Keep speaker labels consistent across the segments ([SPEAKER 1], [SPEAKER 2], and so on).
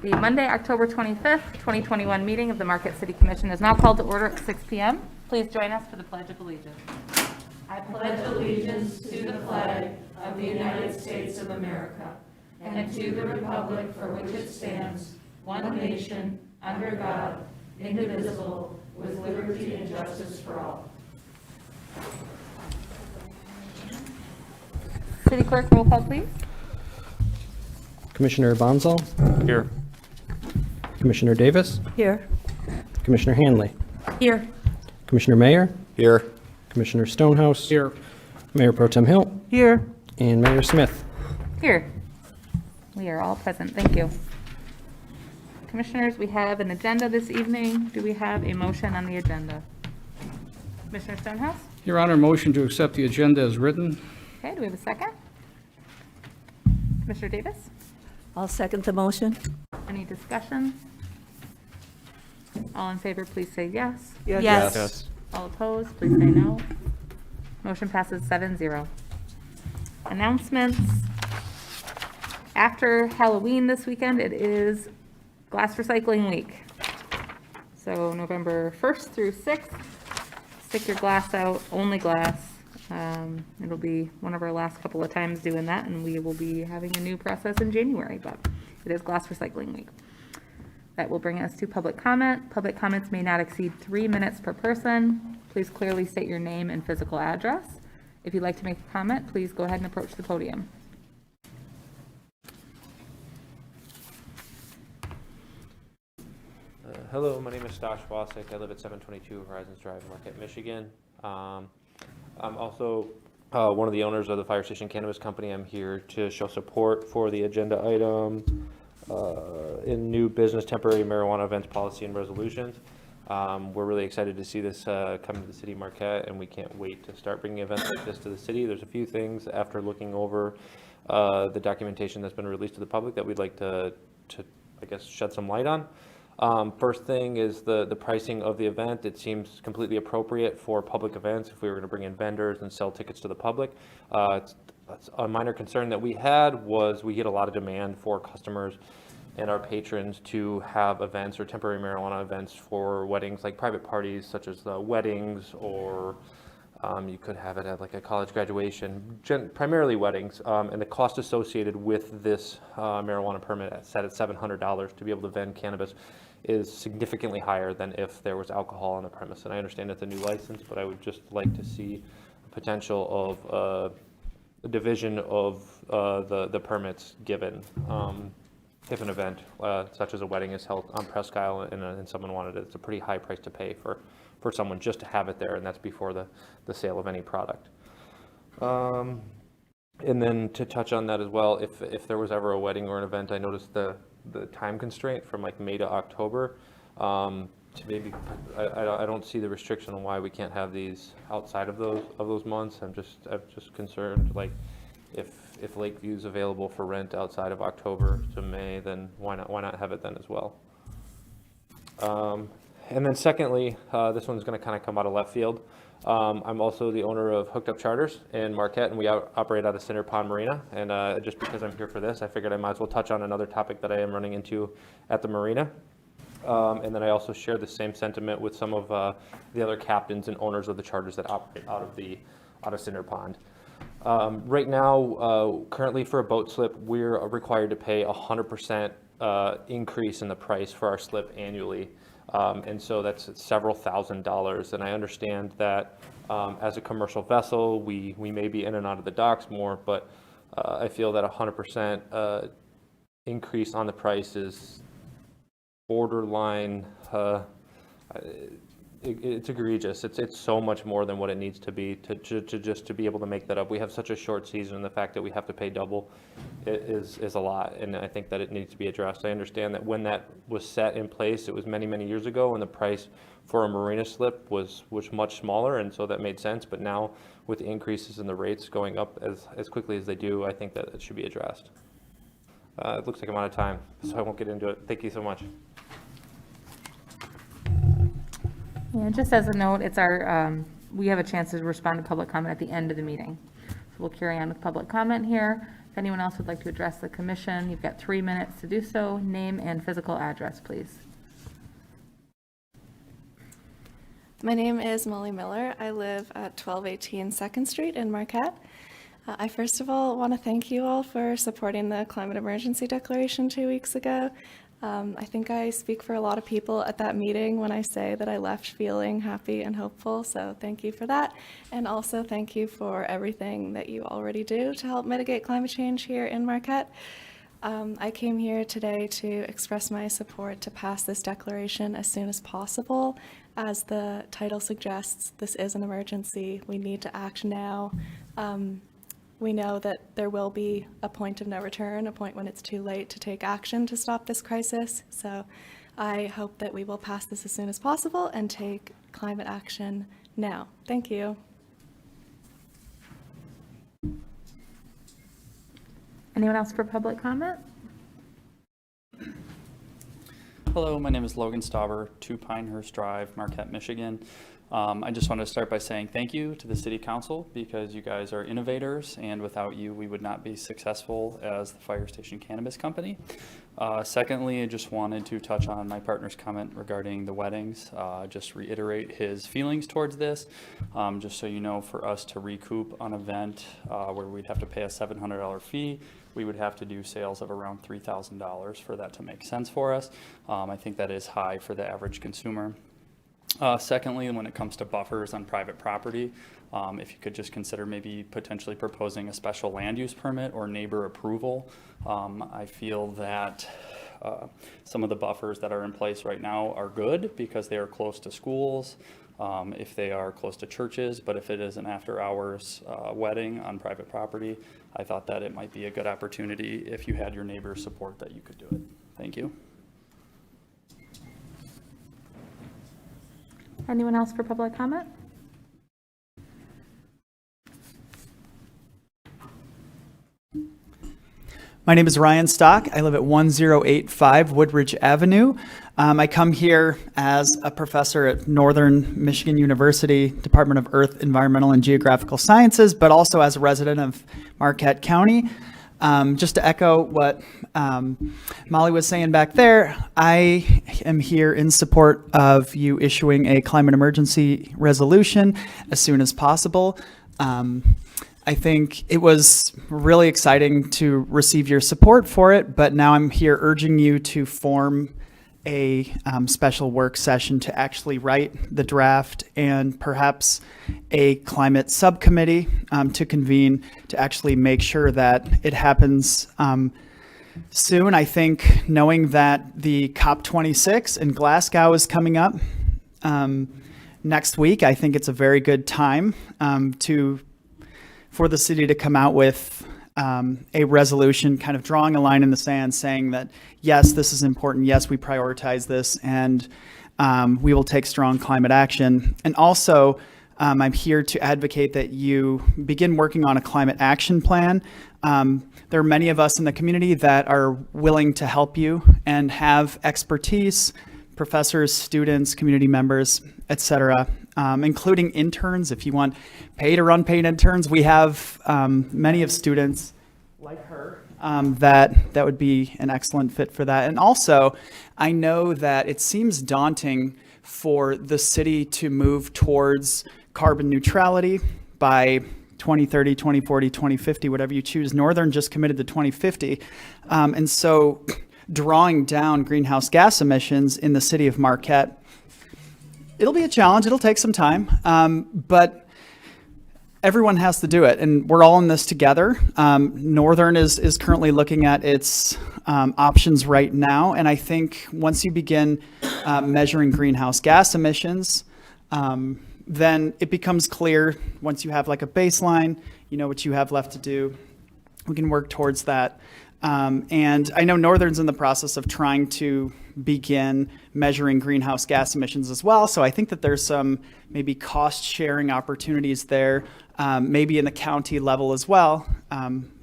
[SPEAKER 1] The Monday, October 25th, 2021 meeting of the Marquette City Commission is now called to order at 6 p.m. Please join us for the Pledge of Allegiance.
[SPEAKER 2] I pledge allegiance to the flag of the United States of America and to the republic for which it stands, one nation, under God, indivisible, with liberty and justice for all.
[SPEAKER 1] City Clerk, roll call, please.
[SPEAKER 3] Commissioner Bonzal,
[SPEAKER 4] Here.
[SPEAKER 3] Commissioner Davis,
[SPEAKER 2] Here.
[SPEAKER 3] Commissioner Hanley,
[SPEAKER 1] Here.
[SPEAKER 3] Commissioner Mayer,
[SPEAKER 4] Here.
[SPEAKER 3] Commissioner Stonehouse,
[SPEAKER 4] Here.
[SPEAKER 3] Mayor Pro Tem Hill,
[SPEAKER 2] Here.
[SPEAKER 3] and Mayor Smith.
[SPEAKER 1] Here. We are all present. Thank you. Commissioners, we have an agenda this evening. Do we have a motion on the agenda? Commissioner Stonehouse?
[SPEAKER 4] Your Honor, motion to accept the agenda as written.
[SPEAKER 1] Okay, do we have a second? Commissioner Davis?
[SPEAKER 2] I'll second the motion.
[SPEAKER 1] Any discussion? All in favor, please say yes.
[SPEAKER 2] Yes.
[SPEAKER 1] All opposed, please say no. Motion passes 7-0. Announcements. After Halloween this weekend, it is Glass Recycling Week. So November 1st through 6th, stick your glass out, only glass. It'll be one of our last couple of times doing that, and we will be having a new process in January, but it is Glass Recycling Week. That will bring us to public comment. Public comments may not exceed 3 minutes per person. Please clearly state your name and physical address. If you'd like to make a comment, please go ahead and approach the podium.
[SPEAKER 5] Hello, my name is Stosh Wasik. I live at 722 Horizons Drive, Marquette, Michigan. I'm also one of the owners of the Fire Station Cannabis Company. I'm here to show support for the agenda item in new business temporary marijuana events policy and resolutions. We're really excited to see this come to the city of Marquette, and we can't wait to start bringing events like this to the city. There's a few things after looking over the documentation that's been released to the public that we'd like to I guess, shed some light on. First thing is the pricing of the event. It seems completely appropriate for public events if we were going to bring in vendors and sell tickets to the public. A minor concern that we had was we get a lot of demand for customers and our patrons to have events or temporary marijuana events for weddings, like private parties such as weddings, or you could have it at like a college graduation, primarily weddings, and the cost associated with this marijuana permit set at $700 to be able to vend cannabis is significantly higher than if there was alcohol on the premise. And I understand it's a new license, but I would just like to see the potential of a division of the permits given if an event such as a wedding is held on Presque Isle and someone wanted it. It's a pretty high price to pay for someone just to have it there, and that's before the sale of any product. And then to touch on that as well, if there was ever a wedding or an event, I noticed the time constraint from like May to October. To maybe, I don't see the restriction on why we can't have these outside of those months. I'm just concerned, like if Lakeview's available for rent outside of October to May, then why not have it then as well? And then secondly, this one's going to kind of come out of left field. I'm also the owner of Hooked Up Charters in Marquette, and we operate out of Cinder Pond Marina. And just because I'm here for this, I figured I might as well touch on another topic that I am running into at the marina. And then I also share the same sentiment with some of the other captains and owners of the charters that operate out of Cinder Pond. Right now, currently for a boat slip, we're required to pay 100% increase in the price for our slip annually. And so that's several $1,000s. And I understand that as a commercial vessel, we may be in and out of the docks more, but I feel that 100% increase on the price is borderline, it's egregious. It's so much more than what it needs to be to just to be able to make that up. We have such a short season, and the fact that we have to pay double is a lot, and I think that it needs to be addressed. I understand that when that was set in place, it was many years ago, and the price for a marina slip was much smaller, and so that made sense. But now, with the increases in the rates going up as quickly as they do, I think that it should be addressed. It looks like I'm out of time, so I won't get into it. Thank you so much.
[SPEAKER 1] Yeah, just as a note, it's our, we have a chance to respond to public comment at the end of the meeting. So we'll carry on with public comment here. If If anyone else would like to address the commission, you've got 3 minutes to do so. Name and physical address, please.
[SPEAKER 6] My name is Molly Miller. I live at 1218 2nd Street in Marquette. I first of all want to thank you all for supporting the climate emergency declaration 2 weeks ago. I think I speak for a lot of people at that meeting when I say that I left feeling happy and hopeful, so thank you for that. And also thank you for everything that you already do to help mitigate climate change here in Marquette. I came here today to express my support to pass this declaration as soon as possible. As the title suggests, this is an emergency. We need to act now. We know that there will be a point of no return, a point when it's too late to take action to stop this crisis. So I hope that we will pass this as soon as possible and take climate action now. Thank you.
[SPEAKER 1] Anyone else for public comment?
[SPEAKER 7] Hello, my name is Logan Stauber, 2 Pinehurst Drive, Marquette, Michigan. I just want to start by saying thank you to the City Council because you guys are innovators, and without you, we would not be successful as the Fire Station Cannabis Company. Secondly, I just wanted to touch on my partner's comment regarding the weddings. Just reiterate his feelings towards this. Just so you know, for us to recoup an event where we'd have to pay a $700 fee, we would have to do sales of around $3,000 for that to make sense for us. I think that is high for the average consumer. Secondly, when it comes to buffers on private property, if you could just consider maybe potentially proposing a special land use permit or neighbor approval. I feel that some of the buffers that are in place right now are good because they are close to schools, if they are close to churches, but if it is an after hours wedding on private property, I thought that it might be a good opportunity if you had your neighbors support that you could do it. Thank you.
[SPEAKER 1] Anyone else for public comment?
[SPEAKER 8] My name is Ryan Stock. I live at 1085 Woodridge Avenue. I come here as a professor at Northern Michigan University, Department of Earth, Environmental, and Geographical Sciences, but also as a resident of Marquette County. Just to echo what Molly was saying back there, I am here in support of you issuing a climate emergency resolution as soon as possible. I think it was really exciting to receive your support for it, but now I'm here urging you to form a special work session to actually write the draft and perhaps a climate subcommittee to convene to actually make sure that it happens soon. I think knowing that the COP26 in Glasgow is coming up next week, I think it's a very good time for the city to come out with a resolution kind of drawing a line in the sand saying that, yes, this is important. Yes, we prioritize this and we will take strong climate action. And also, I'm here to advocate that you begin working on a climate action plan. There are many of us in the community that are willing to help you and have expertise, professors, students, community members, etc., including interns. If you want paid or unpaid interns, we have many of students like her that would be an excellent fit for that. And also, I know that it seems daunting for the city to move towards carbon neutrality by 2030, 2040, 2050, whatever you choose. Northern just committed to 2050. And so drawing down greenhouse gas emissions in the city of Marquette, it'll be a challenge. It'll take some time, but everyone has to do it, and we're all in this together. Northern is currently looking at its options right now, and I think once you begin measuring greenhouse gas emissions, then it becomes clear once you have like a baseline, you know what you have left to do. We can work towards that. And I know Northern's in the process of trying to begin measuring greenhouse gas emissions as well. So I think that there's some maybe cost sharing opportunities there, maybe in the county level as well.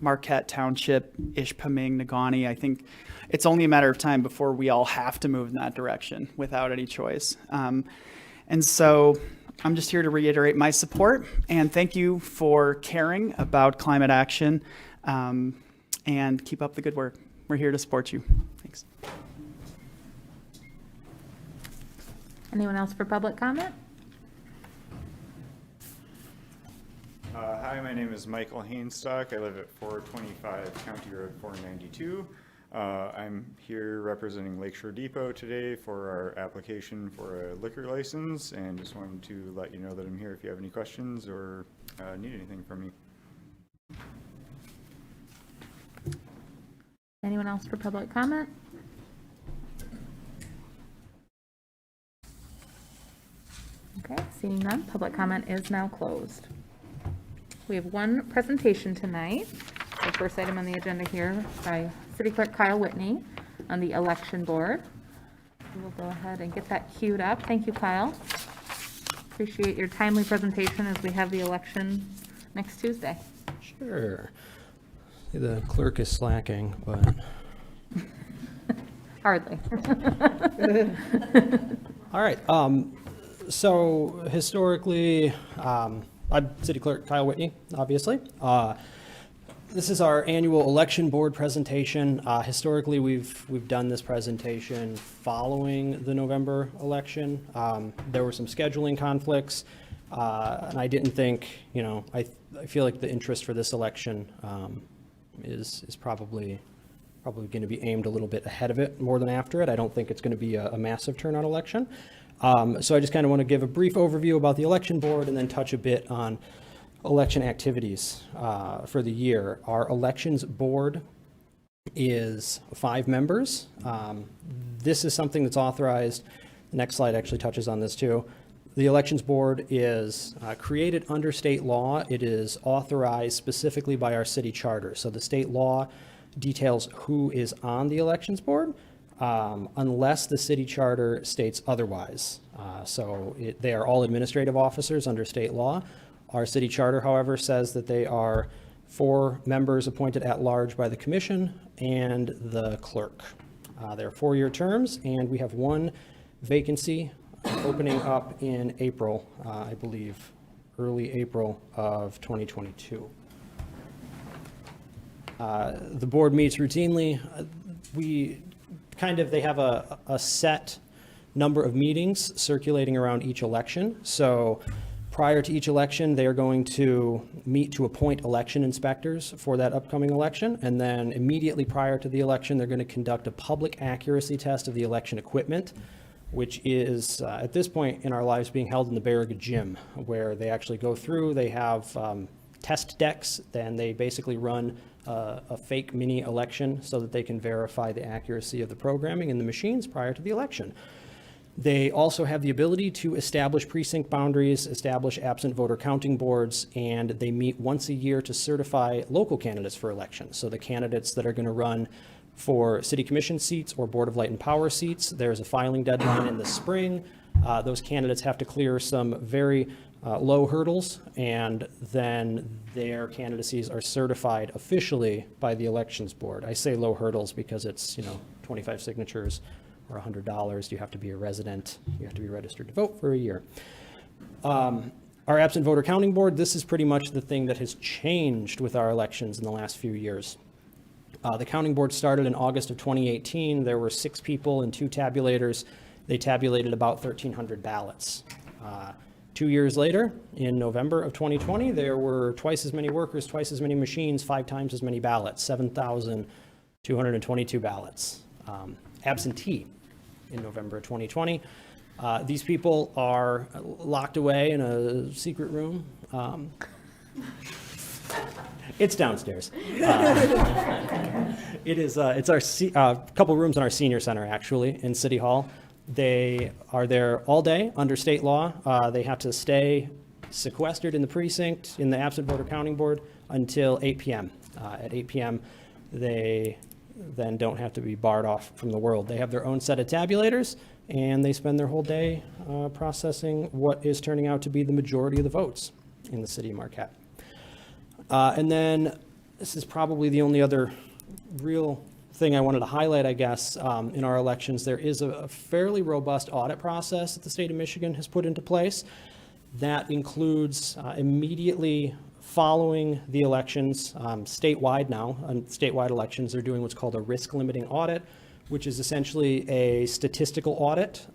[SPEAKER 8] Marquette Township, Ishpeming, Negaunee. I think it's only a matter of time before we all have to move in that direction without any choice. And so I'm just here to reiterate my support and thank you for caring about climate action. and keep up the good work. We're here to support you. Thanks.
[SPEAKER 1] Anyone else for public comment?
[SPEAKER 9] Hi, my name is Michael Hainstock. I live at 425 County Road 492. I'm here representing Lakeshore Depot today for our application for a liquor license, and just wanted to let you know that I'm here if you have any questions or need anything from me.
[SPEAKER 1] Anyone else for public comment? Okay, seeing none, public comment is now closed. We have one presentation tonight. The first item on the agenda here by City Clerk Kyle Whitney on the election board. We'll go ahead and get that queued up. Thank you, Kyle. Appreciate your timely presentation as we have the election next Tuesday.
[SPEAKER 3] Sure. The clerk is slacking, but.
[SPEAKER 1] Hardly.
[SPEAKER 3] All right. So historically, I'm City Clerk Kyle Whitney, obviously. This is our annual election board presentation. Historically, we've done this presentation following the November election. There were some scheduling conflicts, and I didn't think, I feel like the interest for this election is probably going to be aimed a little bit ahead of it more than after it. I don't think it's going to be a massive turnout election. So I just kind of want to give a brief overview about the election board and then touch a bit on election activities for the year. Our elections board is 5 members. This is something that's authorized. The next slide actually touches on this too. The elections board is created under state law. It is authorized specifically by our city charter. So the state law details who is on the elections board, unless the city charter states otherwise. They are all administrative officers under state law. Our city charter, however, says that they are 4 members appointed at large by the commission and the clerk. They're 4-year terms, and we have 1 vacancy opening up in April, I believe, early April of 2022. The board meets routinely. They have a set number of meetings circulating around each election. So prior to each election, they are going to meet to appoint election inspectors for that upcoming election. And then immediately prior to the election, they're going to conduct a public accuracy test of the election equipment, which is, at this point in our lives, being held in the Barriga Gym, where they actually go through, they have test decks, then they basically run a fake mini election so that they can verify the accuracy of the programming in the machines prior to the election. They also have the ability to establish precinct boundaries, establish absent voter counting boards, and they meet once a year to certify local candidates for election. So the candidates that are going to run for city commission seats or board of light and power seats, there's a filing deadline in the spring. Those candidates have to clear some very low hurdles, and then their candidacies are certified officially by the elections board. I say low hurdles because it's 25 signatures or $100. You have to be a resident. You have to be registered to vote for a year. Our absent voter counting board, this is pretty much the thing that has changed with our elections in the last few years. The counting board started in August of 2018. There were 6 people and 2 tabulators. They tabulated about 1,300 ballots. 2 years later, in November of 2020, there were twice as many workers, twice as many machines, 5 times as many ballots, 7,222 ballots. Absentee in November of 2020. These people are locked away in a secret room. It's downstairs. It's our couple rooms in our senior center, actually, in City Hall. They are there all day under state law. They have to stay sequestered in the precinct in the absent voter counting board until 8 p.m. At 8 p.m., they then don't have to be barred off from the world. They have their own set of tabulators, and they spend their whole day processing what is turning out to be the majority of the votes in the city of Marquette. And then this is probably the only other real thing I wanted to highlight, I guess, in our elections. There is a fairly robust audit process that the state of Michigan has put into place that includes immediately following the elections, statewide now, on statewide elections, they're doing what's called a risk limiting audit, which is essentially a statistical audit.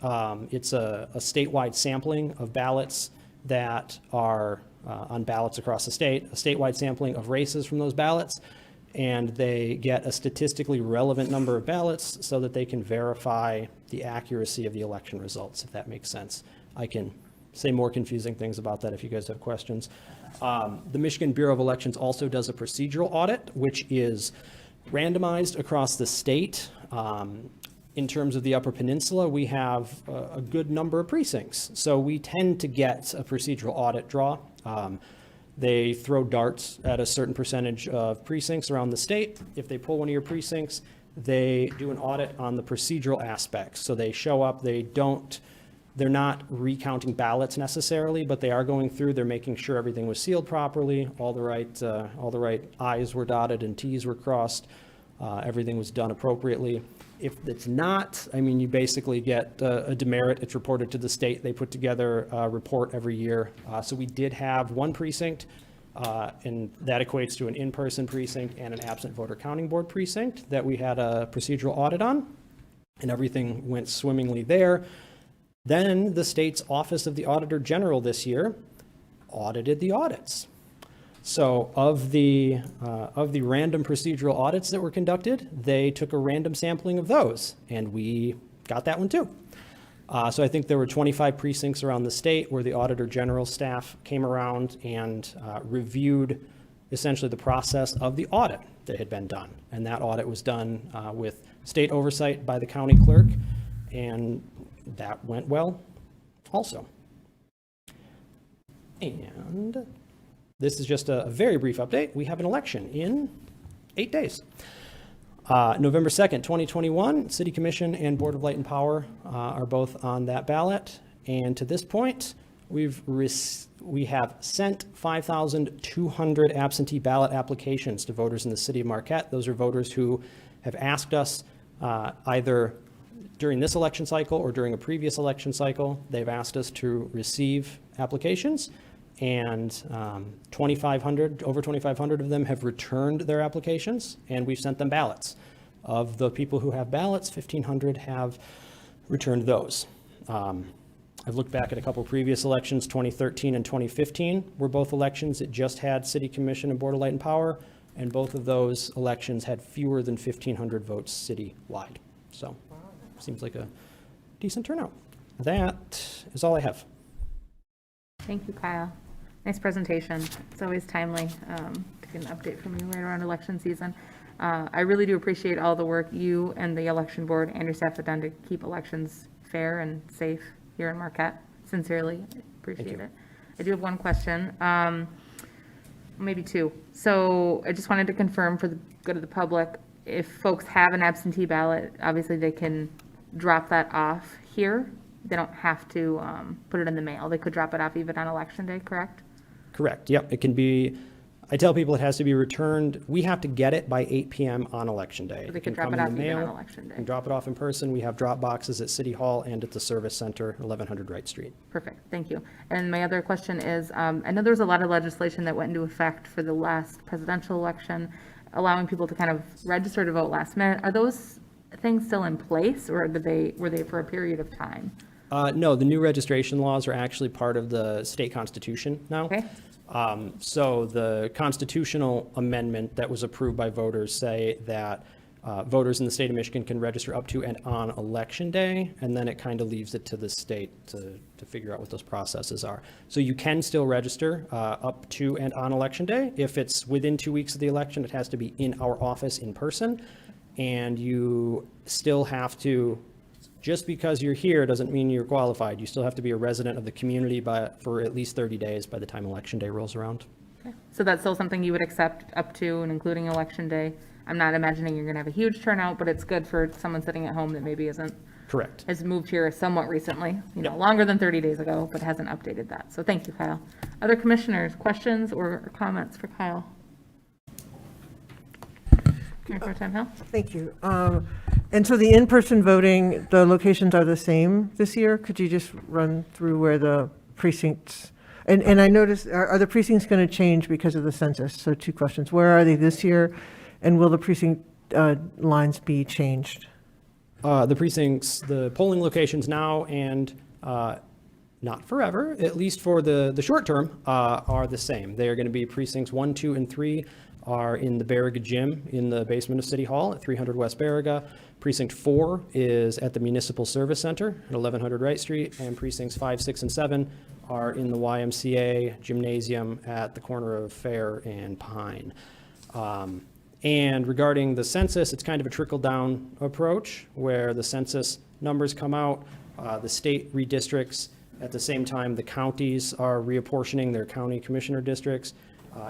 [SPEAKER 3] It's a statewide sampling of ballots that are on ballots across the state, a statewide sampling of races from those ballots, and they get a statistically relevant number of ballots so that they can verify the accuracy of the election results, if that makes sense. I can say more confusing things about that if you guys have questions. The Michigan Bureau of Elections also does a procedural audit, which is randomized across the state. In terms of the Upper Peninsula, we have a good number of precincts, so we tend to get a procedural audit draw. They throw darts at a certain percentage of precincts around the state. If they pull one of your precincts, they do an audit on the procedural aspects. So they show up, they're not recounting ballots necessarily, but they are going through, they're making sure everything was sealed properly, all the right I's were dotted and T's were crossed, everything was done appropriately. If it's not, I mean, you basically get a demerit. It's reported to the state. They put together a report every year. So we did have one precinct, and that equates to an in-person precinct and an absent voter counting board precinct that we had a procedural audit on, and everything went swimmingly there. Then the state's Office of the Auditor General this year audited the audits. So of the random procedural audits that were conducted, they took a random sampling of those, and we got that one too. So I think there were 25 precincts around the state where the Auditor General staff came around and reviewed essentially the process of the audit that had been done. And that audit was done with state oversight by the county clerk, and that went well also. And this is just a very brief update. We have an election in 8 days. November 2nd, 2021, City Commission and Board of Light and Power are both on that ballot. And to this point, we have sent 5,200 absentee ballot applications to voters in the city of Marquette. Those are voters who have asked us either during this election cycle or during a previous election cycle. They've asked us to receive applications. And 2,500, over 2,500 of them have returned their applications, and we've sent them ballots. Of the people who have ballots, 1,500 have returned those. I've looked back at a couple previous elections, 2013 and 2015 were both elections that just had City Commission and Board of Light and Power, and both of those elections had fewer than 1,500 votes citywide. So seems like a decent turnout. That is all I have.
[SPEAKER 1] Thank you, Kyle. Nice presentation. It's always timely to get an update from you right around election season. I really do appreciate all the work you and the election board and your staff have done to keep elections fair and safe here in Marquette. Sincerely appreciate it. I do have one question, maybe two. So I just wanted to confirm for the good of the public, if folks have an absentee ballot, obviously they can drop that off here. They don't have to put it in the mail. They could drop it off even on election day, correct?
[SPEAKER 3] Correct. Yep. It can be, I tell people it has to be returned. We have to get it by 8 p.m. on election day.
[SPEAKER 1] So they could drop it off even on election day.
[SPEAKER 3] And drop it off in person. We have drop boxes at City Hall and at the Service Center, 1100 Wright Street.
[SPEAKER 1] Perfect. Thank you. And my other question is, I know there's a lot of legislation that went into effect for the last presidential election, allowing people to kind of register to vote last minute. Are those things still in place, or were they for a period of time?
[SPEAKER 3] No, the new registration laws are actually part of the state constitution now.
[SPEAKER 1] Okay.
[SPEAKER 3] So the constitutional amendment that was approved by voters say that voters in the state of Michigan can register up to and on election day, and then it kind of leaves it to the state to figure out what those processes are. So you can still register up to and on election day. If it's within 2 weeks of the election, it has to be in our office in person, and you still have to, just because you're here doesn't mean you're qualified. You still have to be a resident of the community for at least 30 days by the time election day rolls around.
[SPEAKER 1] Okay. So that's still something you would accept up to and including election day? I'm not imagining you're going to have a huge turnout, but it's good for someone sitting at home that maybe
[SPEAKER 3] Correct.
[SPEAKER 1] has moved here somewhat recently, longer than 30 days ago, but hasn't updated that. So thank you, Kyle. Other commissioners, questions or comments for Kyle? Mayor Pro Tem Hill?
[SPEAKER 10] Thank you. And so the in-person voting, the locations are the same this year? Could you just run through where the precincts, And I noticed, are the precincts going to change because of the census? So 2 questions. Where are they this year? And will the precinct lines be changed?
[SPEAKER 3] The precincts, the polling locations now and not forever, at least for the short term, are the same. They are going to be precincts 1, 2, and 3 are in the Baraga Gym in the basement of City Hall at 300 West Baraga. Precinct 4 is at the Municipal Service Center at 1100 Wright Street, and precincts 5, 6, and 7 are in the YMCA gymnasium at the corner of Fair and Pine. And regarding the census, it's kind of a trickle-down approach where the census numbers come out, the state redistricts. At the same time, the counties are reapportioning their county commissioner districts.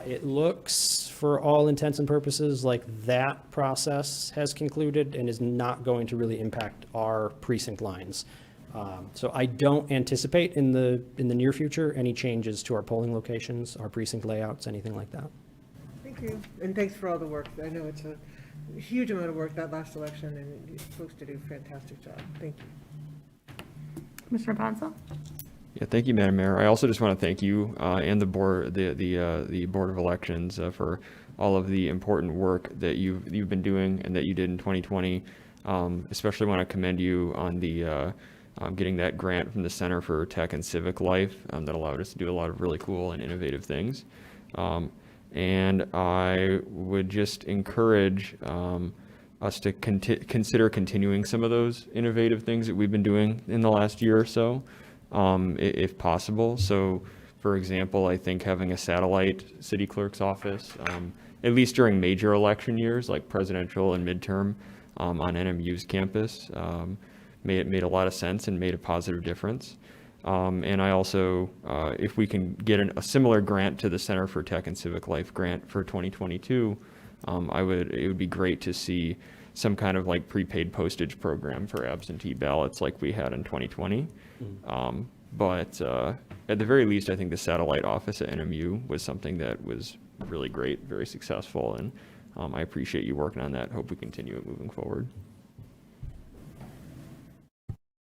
[SPEAKER 3] It looks, for all intents and purposes, like that process has concluded and is not going to really impact our precinct lines. So I don't anticipate in the near future any changes to our polling locations, our precinct layouts, anything like that.
[SPEAKER 10] Thank you. And thanks for all the work. I know it's a huge amount of work that last election, and you're supposed to do a fantastic job. Thank you.
[SPEAKER 1] Commissioner Bonzo?
[SPEAKER 11] Yeah, thank you, Madam Mayor. I also just want to thank you and the board, the Board of Elections, for all of the important work that you've been doing and that you did in 2020. Especially want to commend you on the getting that grant from the Center for Tech and Civic Life that allowed us to do a lot of really cool and innovative things. And I would just encourage us to consider continuing some of those innovative things that we've been doing in the last year or so. If possible. So, for example, I think having a satellite city clerk's office, at least during major election years like presidential and midterm, on NMU's campus, made a lot of sense and made a positive difference. And I also, if we can get a similar grant to the Center for Tech and Civic Life grant for 2022, it would be great to see some kind of like prepaid postage program for absentee ballots like we had in 2020. But at the very least, I think the satellite office at NMU was something that was really great, very successful, and I appreciate you working on that. Hope we continue it moving forward.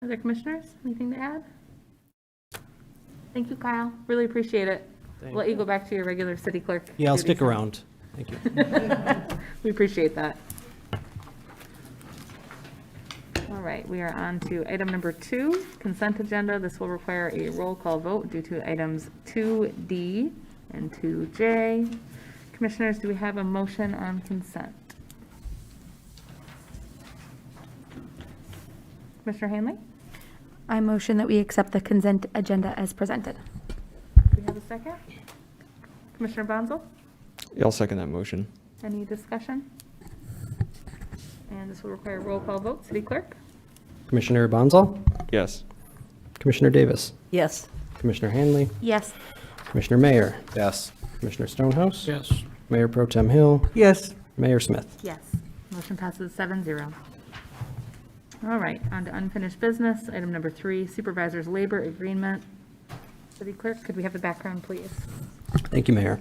[SPEAKER 1] Other commissioners, anything to add? Thank you, Kyle. Really appreciate it. We'll let you go back to your regular city clerk.
[SPEAKER 3] Yeah, I'll
[SPEAKER 1] duties.
[SPEAKER 3] stick around. Thank you.
[SPEAKER 1] We appreciate that. All right, we are on to item number 2, consent agenda. This will require a roll call vote due to items 2D and 2J. Commissioners, do we have a motion on consent? Commissioner Hanley?
[SPEAKER 12] I motion that we accept the consent agenda as presented.
[SPEAKER 1] Do we have a second? Commissioner Bonzo?
[SPEAKER 11] Yeah, I'll second that motion.
[SPEAKER 1] Any discussion? And this will require a roll call vote. City Clerk?
[SPEAKER 3] Commissioner Bonzal,
[SPEAKER 11] Yes.
[SPEAKER 3] Commissioner Davis,
[SPEAKER 10] Yes.
[SPEAKER 3] Commissioner Hanley,
[SPEAKER 12] Yes.
[SPEAKER 3] Commissioner Mayer,
[SPEAKER 4] Yes.
[SPEAKER 3] Commissioner Stonehouse,
[SPEAKER 4] Yes.
[SPEAKER 3] Mayor Pro Tem Hill,
[SPEAKER 10] Yes.
[SPEAKER 3] Mayor Smith.
[SPEAKER 1] Yes. Motion passes 7-0. All right, on to unfinished business. Item number 3, Supervisors Labor Agreement. City Clerk, could we have the background, please?
[SPEAKER 3] Thank you, Mayor.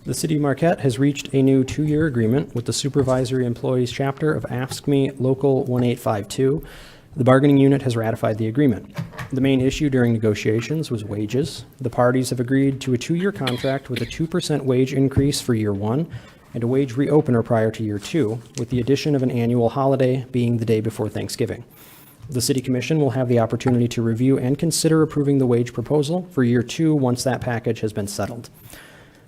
[SPEAKER 3] The City of Marquette has reached a new 2-year agreement with the Supervisory Employees Chapter of AFSCME Local 1852. The bargaining unit has ratified the agreement. The main issue during negotiations was wages. The parties have agreed to a 2-year contract with a 2% wage increase for year 1 and a wage reopener prior to year 2, with the addition of an annual holiday being the day before Thanksgiving. The City Commission will have the opportunity to review and consider approving the wage proposal for year 2 once that package has been settled.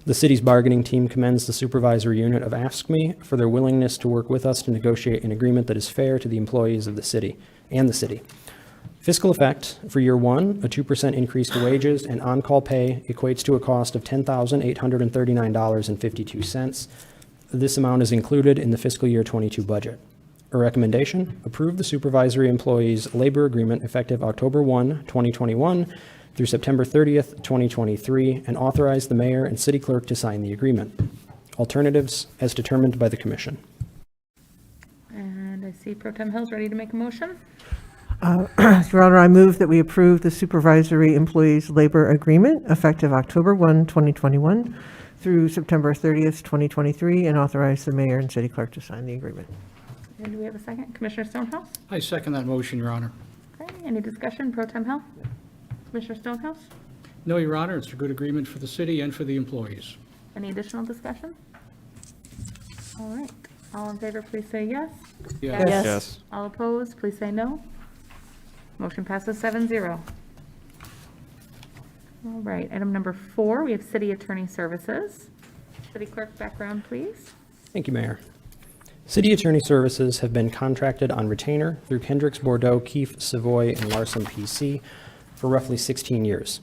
[SPEAKER 3] The city's bargaining team commends the supervisory unit of AFSCME for their willingness to work with us to negotiate an agreement that is fair to the employees of the city and the city. Fiscal Effect for year 1, a 2% increase to wages and on-call pay equates to a cost of $10,839.52. This amount is included in the fiscal year 22 budget. A recommendation: approve the supervisory employees' labor agreement effective October 1, 2021 through September 30th, 2023, and authorize the mayor and city clerk to sign the agreement. Alternatives as determined by the commission.
[SPEAKER 1] And I see Pro Tem Hill's ready to make a motion.
[SPEAKER 10] Your Honor, I move that we approve the Supervisory Employees Labor Agreement effective October 1, 2021 through September 30th, 2023, and authorize the mayor and city clerk to sign the agreement.
[SPEAKER 1] And do we have a second? Commissioner Stonehouse?
[SPEAKER 4] I second that motion, Your Honor.
[SPEAKER 1] Okay, any discussion? Pro Tem Hill? Commissioner Stonehouse?
[SPEAKER 4] No, Your Honor, it's a good agreement for the city and for the employees.
[SPEAKER 1] Any additional discussion? All right, all in favor, please say yes.
[SPEAKER 4] Yes.
[SPEAKER 11] Yes.
[SPEAKER 1] All opposed, please say no. Motion passes 7-0. All right, item number 4, we have city attorney services. City clerk background, please.
[SPEAKER 3] Thank you, Mayor. City Attorney Services have been contracted on retainer through Kendricks, Bordeaux, Keefe, Savoy, and Larson PC for roughly 16 years.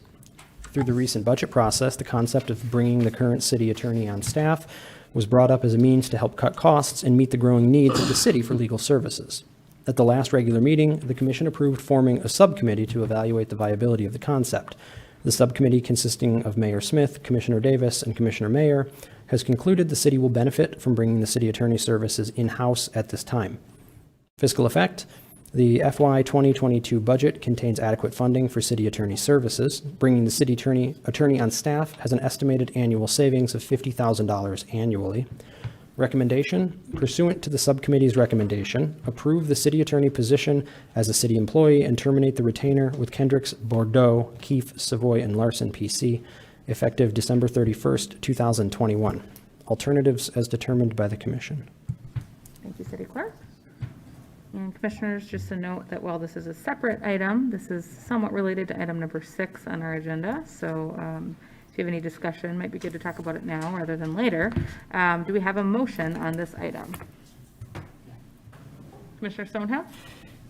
[SPEAKER 3] Through the recent budget process, the concept of bringing the current city attorney on staff was brought up as a means to help cut costs and meet the growing needs of the city for legal services. At the last regular meeting, the commission approved forming a subcommittee to evaluate the viability of the concept. The subcommittee, consisting of Mayor Smith, Commissioner Davis, and Commissioner Mayer, has concluded the city will benefit from bringing the city attorney services in-house at this time. Fiscal Effect. The FY 2022 budget contains adequate funding for city attorney services. Bringing the city attorney on staff has an estimated annual savings of $50,000 annually. Recommendation: pursuant to the subcommittee's recommendation, approve the city attorney position as a city employee and terminate the retainer with Kendricks, Bordeaux, Keefe, Savoy, and Larson PC, effective December 31st, 2021. Alternatives as determined by the commission.
[SPEAKER 1] Thank you, City Clerk. And Commissioners, just a note that while this is a separate item, this is somewhat related to item number 6 on our agenda. So if you have any discussion, it might be good to talk about it now rather than later. Do we have a motion on this item? Commissioner Stonehouse?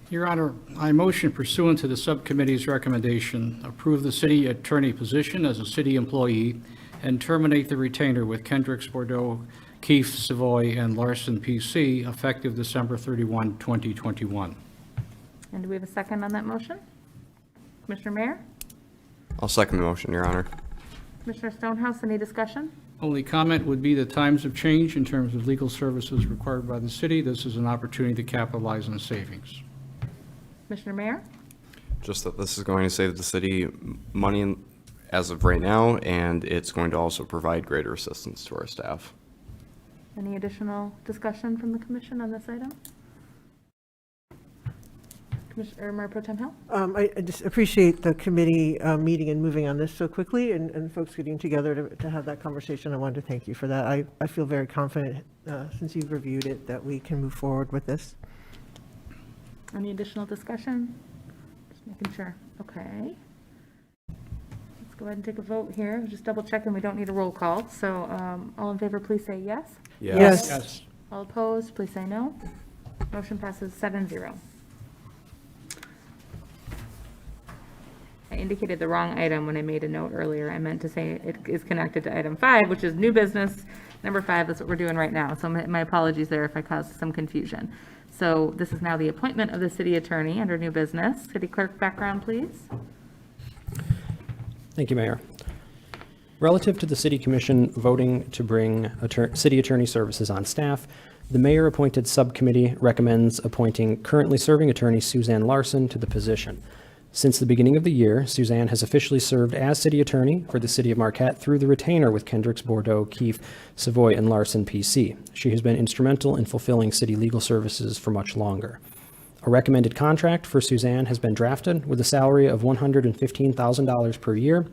[SPEAKER 4] Your Honor, I motion pursuant to the subcommittee's recommendation, approve the city attorney position as a city employee and terminate the retainer with Kendricks, Bordeaux, Keefe, Savoy, and Larson PC, effective December 31, 2021.
[SPEAKER 1] And do we have a second on that motion? Commissioner Mayer?
[SPEAKER 11] I'll second the motion, Your Honor.
[SPEAKER 1] Commissioner Stonehouse, any discussion?
[SPEAKER 4] Only comment would be that times have changed in terms of legal services required by the city. This is an opportunity to capitalize on savings.
[SPEAKER 1] Commissioner Mayer?
[SPEAKER 11] Just that this is going to save the city money as of right now, and it's going to also provide greater assistance to our staff.
[SPEAKER 1] Any additional discussion from the commission on this item? Commissioner Mayor Pro Tem Hill?
[SPEAKER 10] I just appreciate the committee meeting and moving on this so quickly and folks getting together to have that conversation. I wanted to thank you for that. I feel very confident, since you've reviewed it, that we can move forward with this.
[SPEAKER 1] Any additional discussion? Just making sure. Okay. Let's go ahead and take a vote here. Just double checking we don't need a roll call. So all in favor, please say yes.
[SPEAKER 10] Yes.
[SPEAKER 4] Yes.
[SPEAKER 1] All opposed, please say no. Motion passes 7-0. I indicated the wrong item when I made a note earlier. I meant to say it is connected to item 5, which is new business. Number 5, that's what we're doing right now. So my apologies there if I caused some confusion. So this is now the appointment of the city attorney under new business. City clerk background, please.
[SPEAKER 3] Thank you, Mayor. Relative to the City Commission voting to bring city attorney services on staff, the mayor-appointed subcommittee recommends appointing currently serving attorney Suzanne Larson to the position. Since the beginning of the year, Suzanne has officially served as city attorney for the city of Marquette through the retainer with Kendricks, Bordeaux, Keefe, Savoy, and Larson PC. She has been instrumental in fulfilling city legal services for much longer. A recommended contract for Suzanne has been drafted with a salary of $115,000 per year,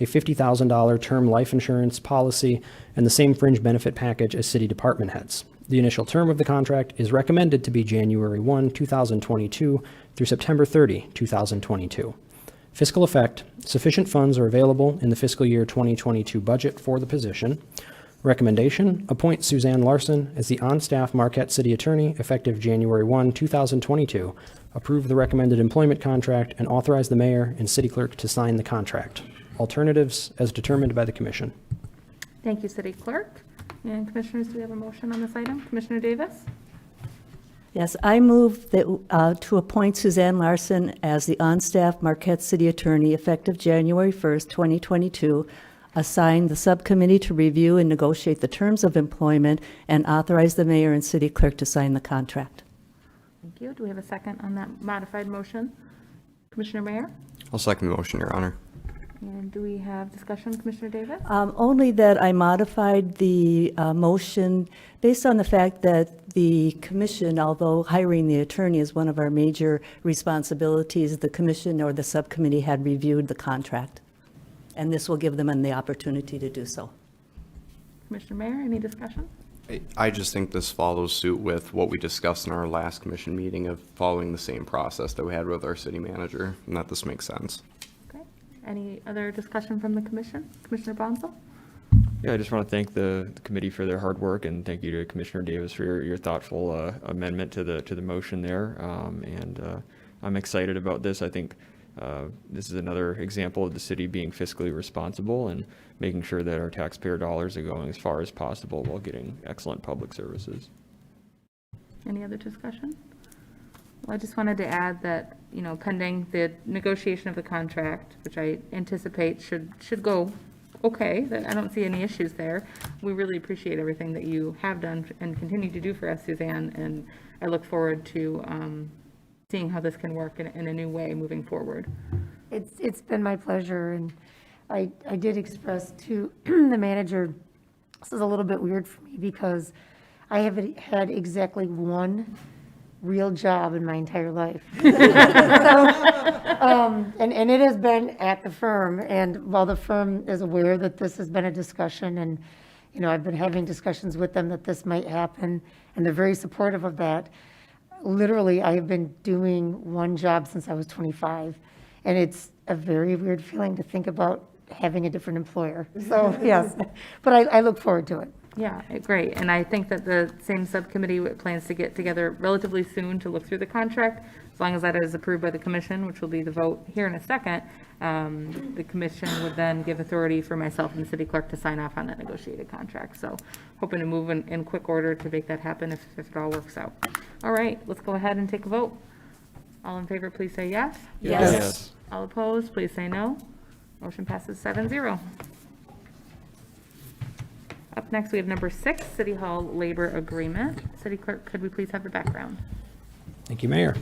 [SPEAKER 3] a $50,000 term life insurance policy, and the same fringe benefit package as city department heads. The initial term of the contract is recommended to be January 1, 2022 through September 30, 2022. Fiscal Effect: sufficient funds are available in the fiscal year 2022 budget for the position. Recommendation: appoint Suzanne Larson as the on-staff Marquette City Attorney effective January 1, 2022. Approve the recommended employment contract and authorize the mayor and city clerk to sign the contract. Alternatives as determined by the commission.
[SPEAKER 1] Thank you, city clerk. And commissioners, do we have a motion on this item? Commissioner Davis?
[SPEAKER 13] Yes, I move that to appoint Suzanne Larson as the on-staff Marquette City Attorney effective January 1st, 2022, assign the subcommittee to review and negotiate the terms of employment, and authorize the mayor and city clerk to sign the contract.
[SPEAKER 1] Thank you. Do we have a second on that modified motion? Commissioner Mayer?
[SPEAKER 11] I'll second the motion, Your Honor.
[SPEAKER 1] And do we have discussion, Commissioner Davis?
[SPEAKER 13] Only that I modified the motion based on the fact that the commission, although hiring the attorney is one of our major responsibilities, the commission or the subcommittee had reviewed the contract. and this will give them the opportunity to do so.
[SPEAKER 1] Commissioner Mayer, any discussion?
[SPEAKER 14] I just think this follows suit with what we discussed in our last commission meeting of following the same process that we had with our city manager, and that this makes sense.
[SPEAKER 1] Okay. Any other discussion from the commission? Commissioner Bonzo?
[SPEAKER 11] Yeah, I just want to thank the committee for their hard work, and thank you to Commissioner Davis for your thoughtful amendment to the motion there. I'm excited about this. I think this is another example of the city being fiscally responsible and making sure that our taxpayer dollars are going as far as possible while getting excellent public services.
[SPEAKER 1] Any other discussion? Well, I just wanted to add that, you know, pending the negotiation of the contract, which I anticipate should go okay, that I don't see any issues there. We really appreciate everything that you have done and continue to do for us, Suzanne, and I look forward to seeing how this can work in a new way moving forward.
[SPEAKER 15] It's been my pleasure, and I did express to the manager, this is a little bit weird for me because I haven't had exactly one real job in my entire life. And it has been at the firm, and while the firm is aware that this has been a discussion, and, you know, I've been having discussions with them that this might happen, and they're very supportive of that. Literally, I have been doing one job since I was 25, and it's a very weird feeling to think about having a different employer. So, yes, but I look forward to it.
[SPEAKER 1] Yeah, great. And I think that the same subcommittee plans to get together relatively soon to look through the contract. As long as that is approved by the commission, which will be the vote here in a second, the commission would then give authority for myself and the city clerk to sign off on that negotiated contract. So hoping to move in quick order to make that happen if it all works out. All right, let's go ahead and take a vote. All in favor, please say yes.
[SPEAKER 11] Yes.
[SPEAKER 1] All opposed, please say no. Motion passes 7-0. Up next, we have number 6, City Hall Labor Agreement. City Clerk, could we please have the background?
[SPEAKER 3] Thank you, Mayor.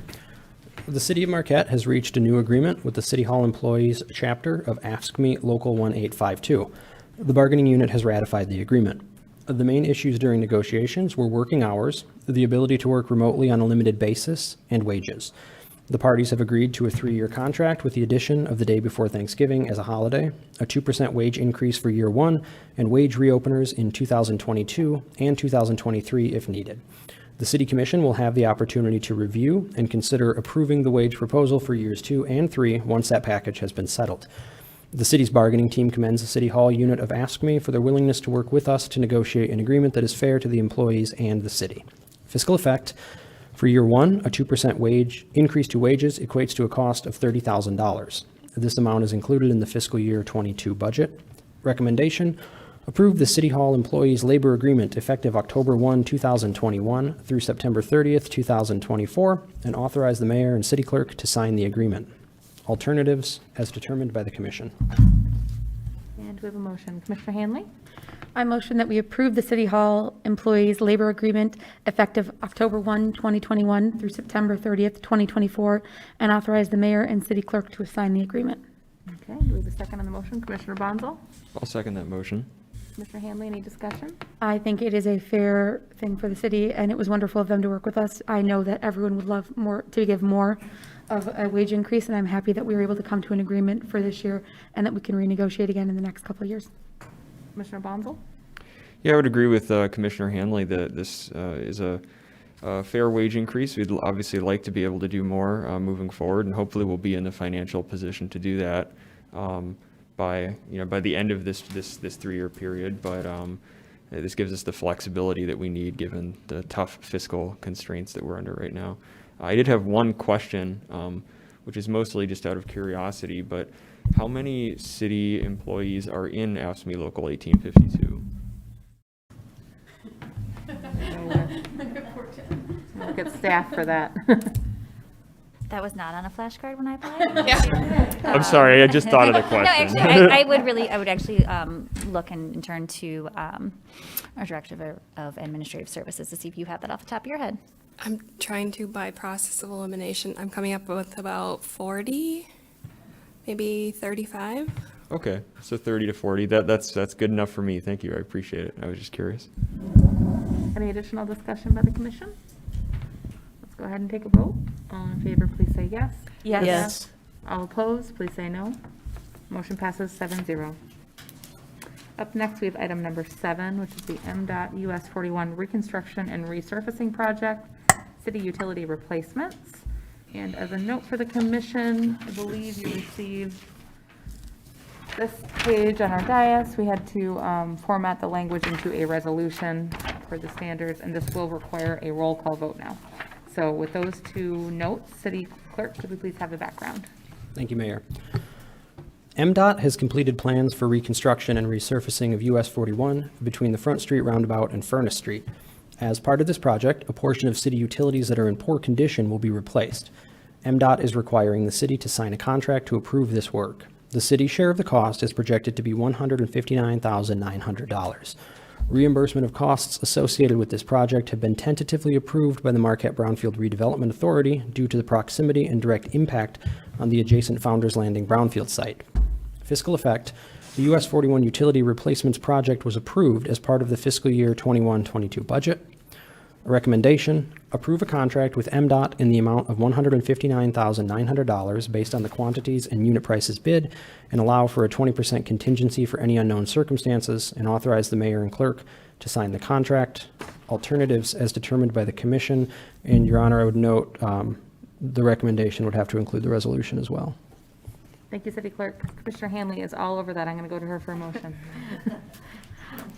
[SPEAKER 3] The City of Marquette has reached a new agreement with the City Hall Employees Chapter of AFSCME Local 1852. The bargaining unit has ratified the agreement. The main issues during negotiations were working hours, the ability to work remotely on a limited basis, and wages. The parties have agreed to a 3-year contract with the addition of the day before Thanksgiving as a holiday, a 2% wage increase for year 1, and wage reopeners in 2022 and 2023 if needed. The City Commission will have the opportunity to review and consider approving the wage proposal for years 2 and 3 once that package has been settled. The city's bargaining team commends the City Hall unit of AFSCME for their willingness to work with us to negotiate an agreement that is fair to the employees and the city. Fiscal Effect. For year 1, a 2% wage increase to wages equates to a cost of $30,000. This amount is included in the fiscal year 22 budget. Recommendation: approve the City Hall Employees Labor Agreement effective October 1, 2021 through September 30th, 2024, and authorize the mayor and city clerk to sign the agreement. Alternatives as determined by the commission.
[SPEAKER 1] And we have a motion. Commissioner Hanley?
[SPEAKER 12] I motion that we approve the City Hall Employees Labor Agreement effective October 1, 2021 through September 30th, 2024, and authorize the mayor and city clerk to sign the agreement.
[SPEAKER 1] Okay, do we have a second on the motion? Commissioner Bonzo?
[SPEAKER 11] I'll second that motion.
[SPEAKER 1] Commissioner Hanley, any discussion?
[SPEAKER 12] I think it is a fair thing for the city, and it was wonderful of them to work with us. I know that everyone would love more to give more of a wage increase, and I'm happy that we were able to come to an agreement for this year and that we can renegotiate again in the next couple of years.
[SPEAKER 1] Commissioner Bonzo?
[SPEAKER 11] Yeah, I would agree with Commissioner Hanley that this is a fair wage increase. We'd obviously like to be able to do more moving forward, and hopefully we'll be in the financial position to do that by the end of this 3-year period. But this gives us the flexibility that we need given the tough fiscal constraints that we're under right now. I did have one question, which is mostly just out of curiosity, but how many city employees are in AFSCME Local 1852?
[SPEAKER 1] Look at staff for that.
[SPEAKER 16] That was not on a flashcard when I applied.
[SPEAKER 11] I'm sorry, I just thought of the question.
[SPEAKER 16] No, actually, I would actually look and turn to our Director of Administrative Services to see if you have that off the top of your head.
[SPEAKER 17] I'm trying to, by process of elimination, I'm coming up with about 40, maybe 35.
[SPEAKER 11] Okay, so 30 to 40. That's good enough for me. Thank you. I appreciate it. I was just curious.
[SPEAKER 1] Any additional discussion by the commission? Let's go ahead and take a vote. All in favor, please say yes.
[SPEAKER 13] Yes.
[SPEAKER 1] All opposed, please say no. Motion passes 7-0. Up next, we have item number 7, which is the MDOT US 41 Reconstruction and Resurfacing Project, City Utility Replacements. And as a note for the commission, I believe you received this page on our dais. We had to format the language into a resolution for the standards, and this will require a roll call vote now. So with those two notes, City Clerk, could we please have the background?
[SPEAKER 3] Thank you, Mayor. MDOT has completed plans for reconstruction and resurfacing of US 41 between the Front Street Roundabout and Furnace Street. As part of this project, a portion of city utilities that are in poor condition will be replaced. MDOT is requiring the city to sign a contract to approve this work. The city's share of the cost is projected to be $159,900. Reimbursement of costs associated with this project have been tentatively approved by the Marquette Brownfield Redevelopment Authority due to the proximity and direct impact on the adjacent Founders Landing Brownfield site. Fiscal Effect, the US 41 Utility Replacements Project was approved as part of the fiscal year 21-22 budget. A recommendation, approve a contract with MDOT in the amount of $159,900 based on the quantities and unit prices bid, and allow for a 20% contingency for any unknown circumstances, and authorize the mayor and clerk to sign the contract. Alternatives as determined by the commission. And Your Honor, I would note the recommendation would have to include the resolution as well.
[SPEAKER 1] Thank you, City Clerk. Commissioner Hanley is all over that. I'm going to go to her for a motion.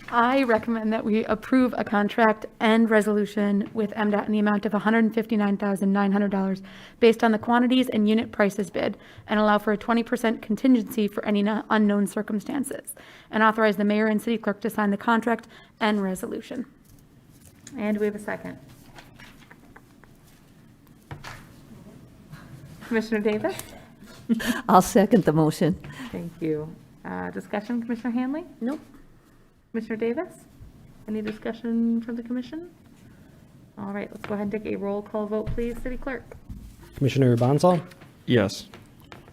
[SPEAKER 12] I recommend that we approve a contract and resolution with MDOT in the amount of $159,900 based on the quantities and unit prices bid, and allow for a 20% contingency for any unknown circumstances, and authorize the mayor and city clerk to sign the contract and resolution.
[SPEAKER 1] And we have a second. Commissioner Davis?
[SPEAKER 13] I'll second the motion.
[SPEAKER 1] Thank you. Discussion, Commissioner Hanley?
[SPEAKER 13] Nope.
[SPEAKER 1] Commissioner Davis? Any discussion from the commission? All right, let's go ahead and take a roll call vote, please. City Clerk?
[SPEAKER 3] Commissioner Bonsall?
[SPEAKER 11] Yes.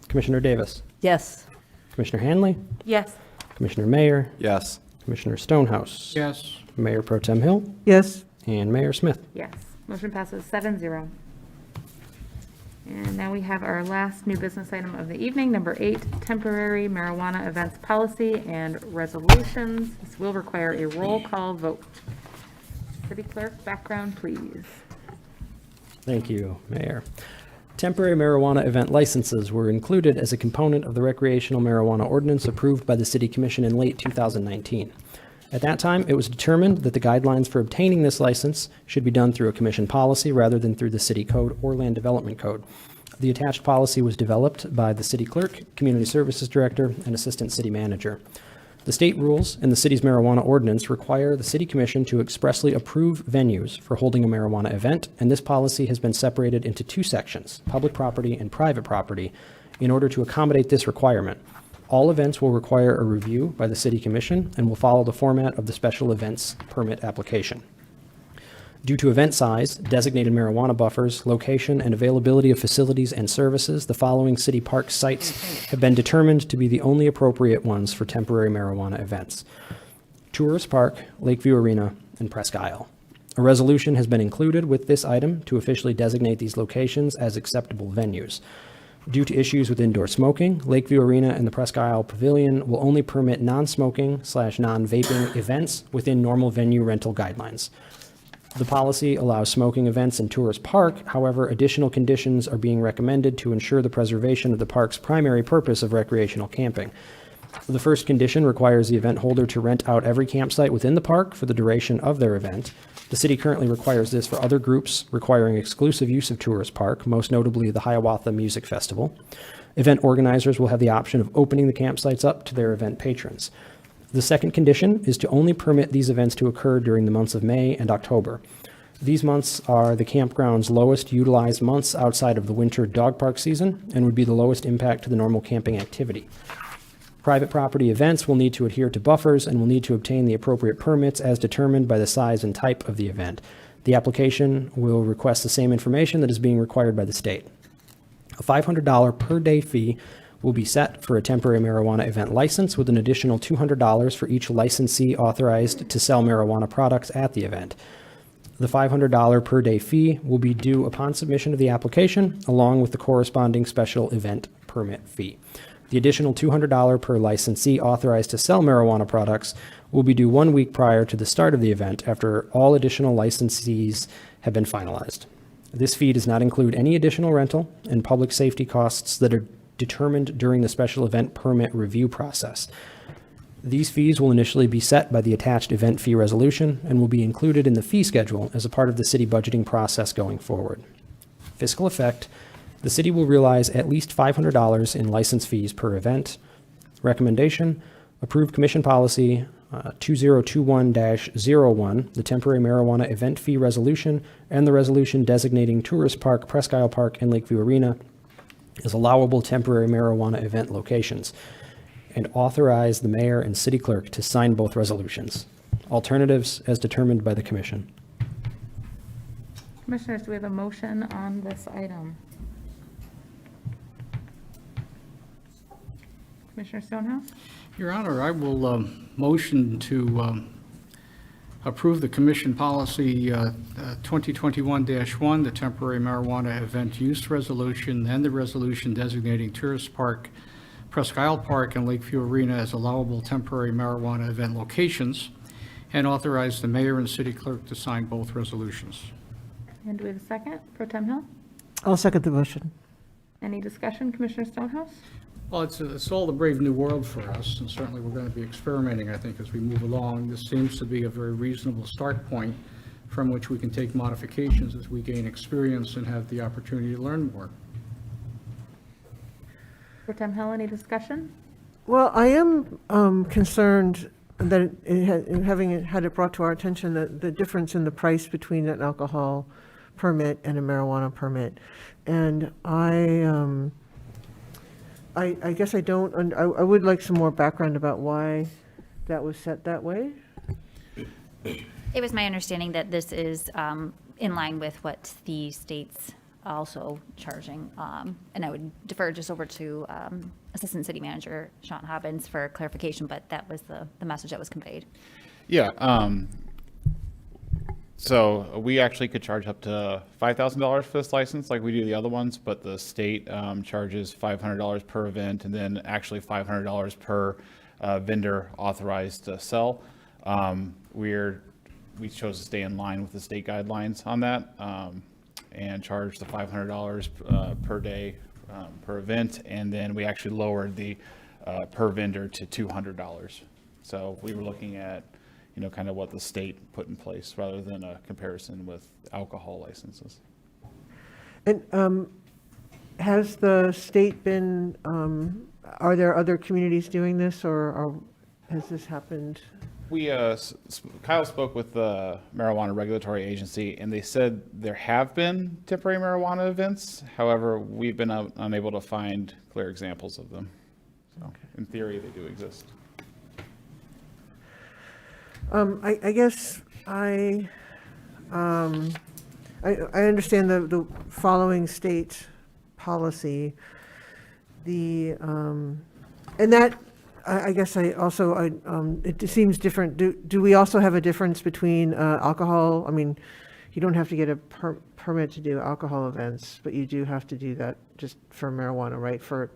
[SPEAKER 3] Commissioner Davis?
[SPEAKER 13] Yes.
[SPEAKER 3] Commissioner Hanley?
[SPEAKER 12] Yes.
[SPEAKER 3] Commissioner Mayer?
[SPEAKER 14] Yes.
[SPEAKER 3] Commissioner Stonehouse?
[SPEAKER 4] Yes.
[SPEAKER 3] Mayor Pro Tem Hill?
[SPEAKER 10] Yes.
[SPEAKER 3] And Mayor Smith?
[SPEAKER 1] Yes. Motion passes 7-0. And now we have our last new business item of the evening, number 8, temporary marijuana events policy and resolutions. This will require a roll call vote. City Clerk, background, please.
[SPEAKER 3] Thank you, Mayor. Temporary marijuana event licenses were included as a component of the recreational marijuana ordinance approved by the City Commission in late 2019. At that time, it was determined that the guidelines for obtaining this license should be done through a commission policy rather than through the city code or land development code. The attached policy was developed by the city clerk, community services director, and assistant city manager. The state rules and the city's marijuana ordinance require the city commission to expressly approve venues for holding a marijuana event, and this policy has been separated into two sections, public property and private property, in order to accommodate this requirement. All events will require a review by the City Commission and will follow the format of the special events permit application. Due to event size, designated marijuana buffers, location, and availability of facilities and services, the following city park sites have been determined to be the only appropriate ones for temporary marijuana events: Tourist Park, Lakeview Arena, and Presque Isle. A resolution has been included with this item to officially designate these locations as acceptable venues. Due to issues with indoor smoking, Lakeview Arena and the Presque Isle Pavilion will only permit non-smoking/non-vaping events within normal venue rental guidelines. The policy allows smoking events in Tourist Park. However, additional conditions are being recommended to ensure the preservation of the park's primary purpose of recreational camping. The first condition requires the event holder to rent out every campsite within the park for the duration of their event. The city currently requires this for other groups requiring exclusive use of Tourist Park, most notably the Hiawatha Music Festival. Event organizers will have the option of opening the campsites up to their event patrons. The second condition is to only permit these events to occur during the months of May and October. These months are the campground's lowest utilized months outside of the winter dog park season and would be the lowest impact to the normal camping activity. Private property events will need to adhere to buffers and will need to obtain the appropriate permits as determined by the size and type of the event. The application will request the same information that is being required by the state. A $500 per day fee will be set for a temporary marijuana event license, with an additional $200 for each licensee authorized to sell marijuana products at the event. The $500 per day fee will be due upon submission of the application, along with the corresponding special event permit fee. The additional $200 per licensee authorized to sell marijuana products will be due 1 week prior to the start of the event after all additional licensees have been finalized. This fee does not include any additional rental and public safety costs that are determined during the special event permit review process. These fees will initially be set by the attached event fee resolution and will be included in the fee schedule as a part of the city budgeting process going forward. Fiscal effect, the city will realize at least $500 in license fees per event. Recommendation, approve Commission Policy 2021-01, the temporary marijuana event fee resolution, and the resolution designating Tourist Park, Presque Isle Park, and Lakeview Arena as allowable temporary marijuana event locations, and authorize the mayor and city clerk to sign both resolutions. Alternatives as determined by the commission.
[SPEAKER 1] Commissioners, do we have a motion on this item? Commissioner Stonehouse?
[SPEAKER 4] Your Honor, I will motion to approve the Commission Policy 2021-1, the temporary marijuana event use resolution, and the resolution designating Tourist Park, Presque Isle Park, and Lakeview Arena as allowable temporary marijuana event locations, and authorize the mayor and city clerk to sign both resolutions.
[SPEAKER 1] And do we have a second? Pro Tem Hill?
[SPEAKER 10] I'll second the motion.
[SPEAKER 1] Any discussion, Commissioner Stonehouse?
[SPEAKER 4] Well, it's all the brave new world for us, and certainly we're going to be experimenting, I think, as we move along. This seems to be a very reasonable start point from which we can take modifications as we gain experience and have the opportunity to learn more.
[SPEAKER 1] Pro Tem Hill, any discussion?
[SPEAKER 10] Well, I am concerned that having had it brought to our attention that the difference in the price between an alcohol permit and a marijuana permit. And I guess I don't, I would like some more background about why that was set that way.
[SPEAKER 16] It was my understanding that this is in line with what the state's also charging. And I would defer just over to Assistant City Manager Sean Hobbins for clarification, but that was the message that was conveyed.
[SPEAKER 18] Yeah. So we actually could charge up to $5,000 for this license like we do the other ones, but the state charges $500 per event and then actually $500 per vendor authorized to sell. We chose to stay in line with the state guidelines on that and charge the $500 per day per event, and then we actually lowered the per vendor to $200. So we were looking at kind of what the state put in place rather than a comparison with alcohol licenses.
[SPEAKER 10] And has the state been, are there other communities doing this, or has this happened?
[SPEAKER 18] We, Kyle spoke with the Marijuana Regulatory Agency, and they said there have been temporary marijuana events. However, we've been unable to find clear examples of them. So in theory, they do exist.
[SPEAKER 10] I guess I understand the following state policy, and that I guess I also it seems different. Do we also have a difference between alcohol? I mean, you don't have to get a permit to do alcohol events, but you do have to do that just for marijuana, right? For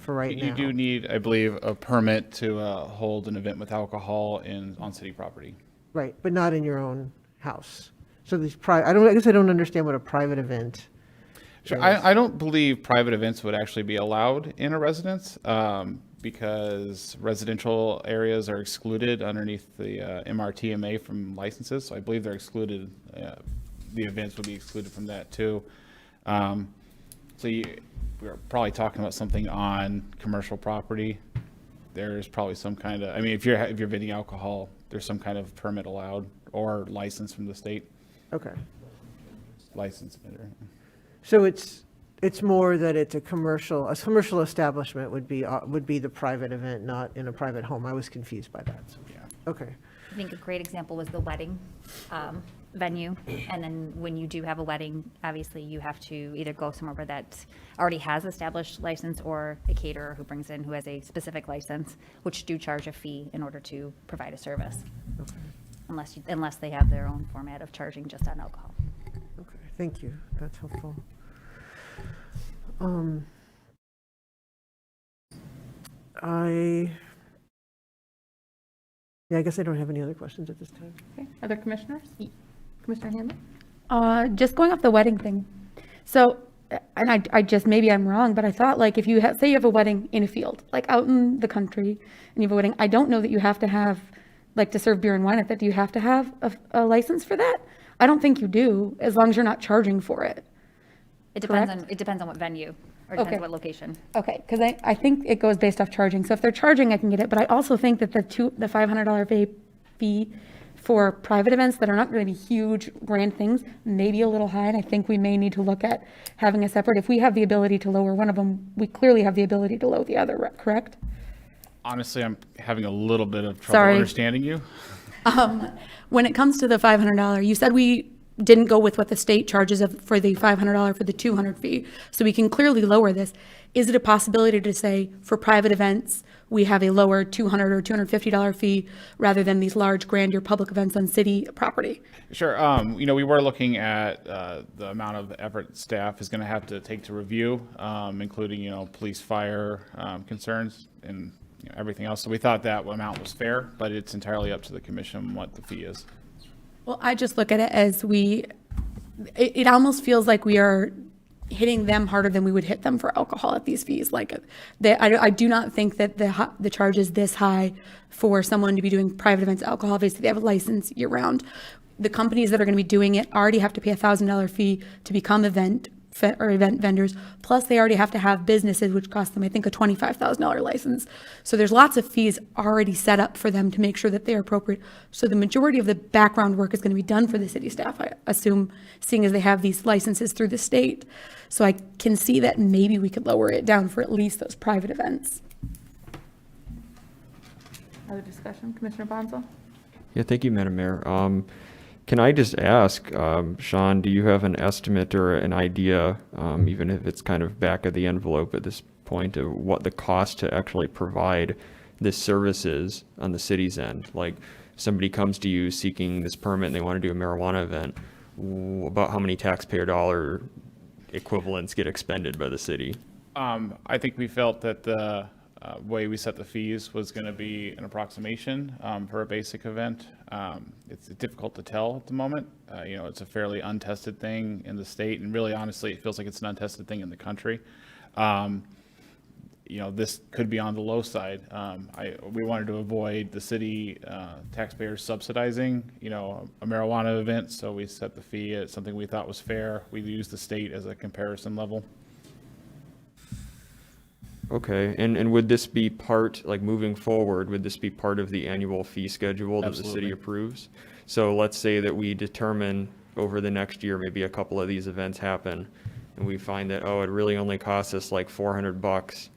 [SPEAKER 10] right now.
[SPEAKER 18] You do need, I believe, a permit to hold an event with alcohol on city property.
[SPEAKER 10] Right, but not in your own house. So these I guess I don't understand what a private event.
[SPEAKER 18] Sure. I don't believe private events would actually be allowed in a residence because residential areas are excluded underneath the MRTMA from licenses. So I believe they're excluded. The events would be excluded from that too. So we're probably talking about something on commercial property. There's probably some kind of, I mean, if you're vending alcohol, there's some kind of permit allowed or license from the state.
[SPEAKER 10] Okay.
[SPEAKER 18] License vendor.
[SPEAKER 10] So it's more that it's a commercial establishment would be the private event, not in a private home. I was confused by that. So.
[SPEAKER 18] Yeah.
[SPEAKER 10] Okay.
[SPEAKER 16] I think a great example was the wedding venue. And then when you do have a wedding, obviously you have to either go somewhere where that already has established license or a caterer who brings in who has a specific license, which do charge a fee in order to provide a service. Okay. Unless they have their own format of charging just on alcohol.
[SPEAKER 10] Okay, thank you. That's helpful. I guess I don't have any other questions at this time.
[SPEAKER 1] Okay, other commissioners? Commissioner Handler?
[SPEAKER 12] Just going off the wedding thing. So, and I just, maybe I'm wrong, but I thought like if you have, say you have a wedding in a field, like out in the country, and you have a wedding, I don't know that you have to have, like to serve beer and wine at that. Do you have to have a license for that? I don't think you do, as long as you're not charging for it.
[SPEAKER 16] It depends
[SPEAKER 12] Correct?
[SPEAKER 16] on, it depends on what venue or depends
[SPEAKER 12] Okay.
[SPEAKER 16] on what location.
[SPEAKER 12] Okay, because I think it goes based off charging. So if they're charging, I can get it. But I also think that the $500 fee for private events that are not going to be huge, grand things, maybe a little high. And I think we may need to look at having a separate. If we have the ability to lower one of them, we clearly have the ability to lower the other, correct?
[SPEAKER 18] Honestly, I'm having a little bit of trouble
[SPEAKER 12] Sorry.
[SPEAKER 18] understanding you.
[SPEAKER 12] When it comes to the $500, you said we didn't go with what the state charges for the $500 for the 200 fee. So we can clearly lower this. Is it a possibility to say for private events, we have a lower $200 or $250 fee rather than these large grandeur public events on city property?
[SPEAKER 18] Sure. We were looking at the amount of effort staff is going to have to take to review, including, police, fire concerns and everything else. So we thought that amount was fair, but it's entirely up to the commission what the fee is.
[SPEAKER 12] Well, I just look at it as it almost feels like we are hitting them harder than we would hit them for alcohol at these fees. Like, I do not think that the charge is this high for someone to be doing private events alcohol. Obviously, they have a license year round. The companies that are going to be doing it already have to pay a $1,000 fee to become event vendors. Plus, they already have to have businesses, which cost them, I think, a $25,000 license. So there's lots of fees already set up for them to make sure that they are appropriate. So the majority of the background work is going to be done for the city staff, I assume, seeing as they have these licenses through the state. So I can see that maybe we could lower it down for at least those private events.
[SPEAKER 1] Other discussion? Commissioner Bonzo?
[SPEAKER 11] Yeah, thank you, Madam Mayor. Can I just ask, Sean, do you have an estimate or an idea, even if it's kind of back of the envelope at this point, of what the cost to actually provide this service is on the city's end? Like, somebody comes to you seeking this permit and they want to do a marijuana event, about how many taxpayer dollar equivalents get expended by the city?
[SPEAKER 18] I think we felt that the way we set the fees was going to be an approximation for a basic event. It's difficult to tell at the moment. It's a fairly untested thing in the state, and really, honestly, it feels like it's an untested thing in the country. This could be on the low side. We wanted to avoid the city taxpayers subsidizing, a marijuana event, so we set the fee at something we thought was fair. We used the state as a comparison level.
[SPEAKER 11] Okay, and would this be part, like moving forward, would this be part of the annual fee schedule that the city
[SPEAKER 18] Absolutely.
[SPEAKER 11] approves? So let's say that we determine over the next year, maybe a couple of these events happen, and we find that, it really only costs us like $400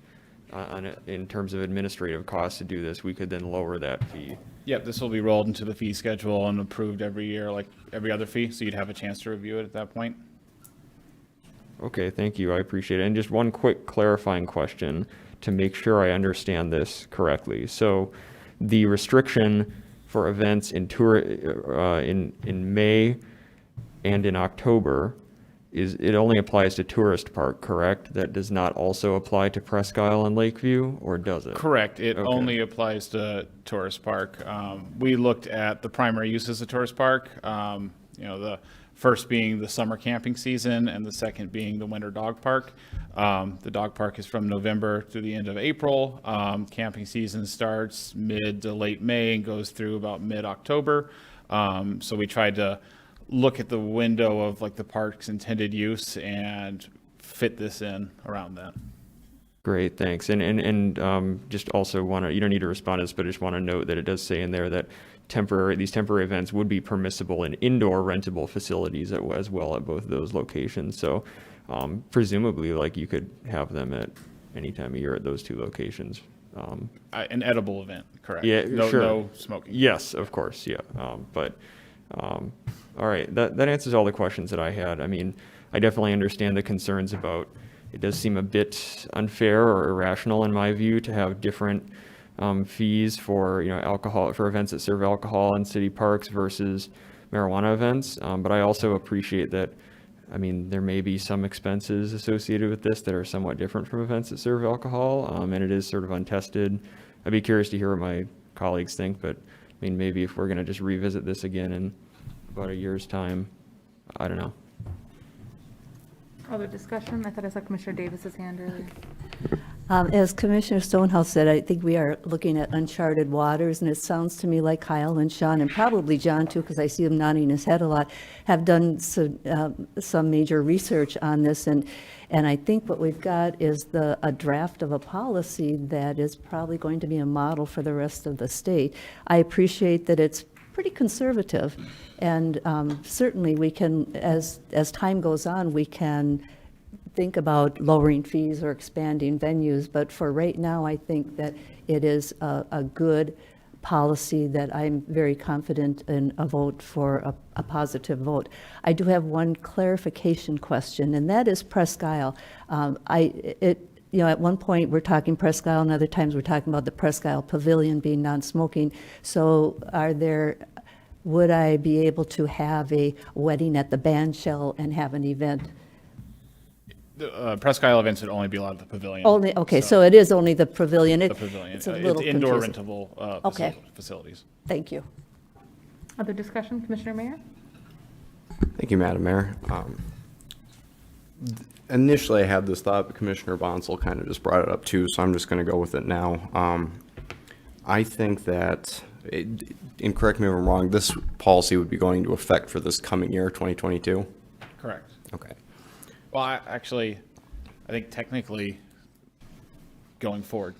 [SPEAKER 11] in terms of administrative costs to do this. We could then lower that fee.
[SPEAKER 18] Yep, this will be rolled into the fee schedule and approved every year, like every other fee, so you'd have a chance to review it at that point.
[SPEAKER 11] Okay, thank you. I appreciate it. And just one quick clarifying question to make sure I understand this correctly. So the restriction for events in May and in October it only applies to Tourist Park, correct? That does not also apply to Presque Isle and Lakeview, or does it?
[SPEAKER 18] Correct. It
[SPEAKER 11] Okay.
[SPEAKER 18] only applies to Tourist Park. We looked at the primary uses of Tourist Park, the first being the summer camping season and the second being the winter dog park. The dog park is from November through the end of April. Camping season starts mid to late May and goes through about mid-October. So we tried to look at the window of like the park's intended use and fit this in around that.
[SPEAKER 11] Great, thanks. And just also you don't need to respond to this, but I just want to note that it does say in there that these temporary events would be permissible in indoor rentable facilities as well at both of those locations. So presumably, like, you could have them at any time of year at those two locations.
[SPEAKER 18] An edible event, correct?
[SPEAKER 11] Yeah, sure.
[SPEAKER 18] No smoking.
[SPEAKER 11] Yes, of course, yeah. All right, that answers all the questions that I had. I mean, I definitely understand the concerns about, it does seem a bit unfair or irrational in my view to have different fees for alcohol, for events that serve alcohol in city parks versus marijuana events. But I also appreciate that I mean, there may be some expenses associated with this that are somewhat different from events that serve alcohol, and it is sort of untested. I'd be curious to hear what my colleagues think, but I mean, maybe if we're going to just revisit this again in about a year's time, I don't know.
[SPEAKER 1] Other discussion? I thought I saw Commissioner Davis's hand earlier.
[SPEAKER 13] As Commissioner Stonehouse said, I think we are looking at uncharted waters, and it sounds to me like Kyle and Sean, and probably John too, because I see him nodding his head a lot, have done some major research on this, and I think what we've got is a draft of a policy that is probably going to be a model for the rest of the state. I appreciate that it's pretty conservative, and certainly we can, as time goes on, we can think about lowering fees or expanding venues, but for right now, I think that it is a good policy that I'm very confident in a vote for a positive vote. I do have one clarification question, and that is Presque Isle. At one point, we're talking Presque Isle, and other times we're talking about the Presque Isle Pavilion being non-smoking. So would I be able to have a wedding at the band shell and have an event?
[SPEAKER 18] The Presque Isle events would only be allowed at the pavilion.
[SPEAKER 13] Only, okay, so it is only the pavilion.
[SPEAKER 18] The pavilion.
[SPEAKER 13] It's a little
[SPEAKER 18] indoor
[SPEAKER 13] confusing.
[SPEAKER 18] rentable facilities.
[SPEAKER 13] Thank you.
[SPEAKER 1] Other discussion, Commissioner Mayer?
[SPEAKER 14] Thank you, Madam Mayor. Initially, I had this thought, but Commissioner Bonsall kind of just brought it up too, so I'm just going to go with it now. I think that, and correct me if I'm wrong, this policy would be going into effect for this coming year, 2022?
[SPEAKER 18] Correct.
[SPEAKER 14] Okay.
[SPEAKER 18] Well, I think technically going forward.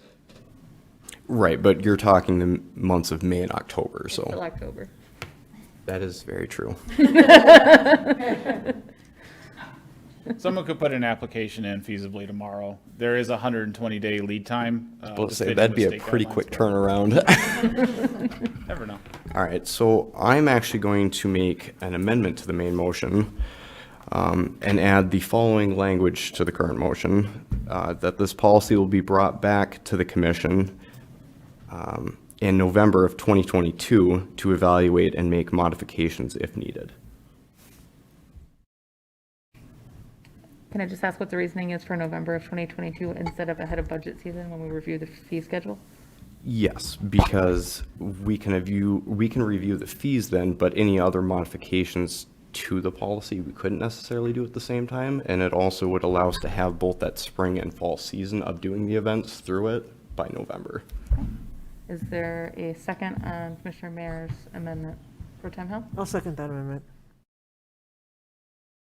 [SPEAKER 14] Right, but you're talking the months of May and October, so.
[SPEAKER 1] Till October.
[SPEAKER 14] That is very true.
[SPEAKER 18] Someone could put an application in feasibly tomorrow. There is a 120-day lead time.
[SPEAKER 14] I was about to say, that'd be a pretty quick turnaround.
[SPEAKER 18] Never know.
[SPEAKER 14] All right, so I'm actually going to make an amendment to the main motion and add the following language to the current motion, that this policy will be brought back to the commission in November of 2022 to evaluate and make modifications if needed.
[SPEAKER 1] Can I just ask what the reasoning is for November of 2022 instead of ahead of budget season when we review the fee schedule?
[SPEAKER 14] Yes, because we can review the fees then, but any other modifications to the policy we couldn't necessarily do at the same time, and it also would allow us to have both that spring and fall season of doing the events through it by November.
[SPEAKER 1] Okay. Is there a second on Commissioner Mayer's amendment? Pro Tem Hill?
[SPEAKER 10] I'll second that amendment.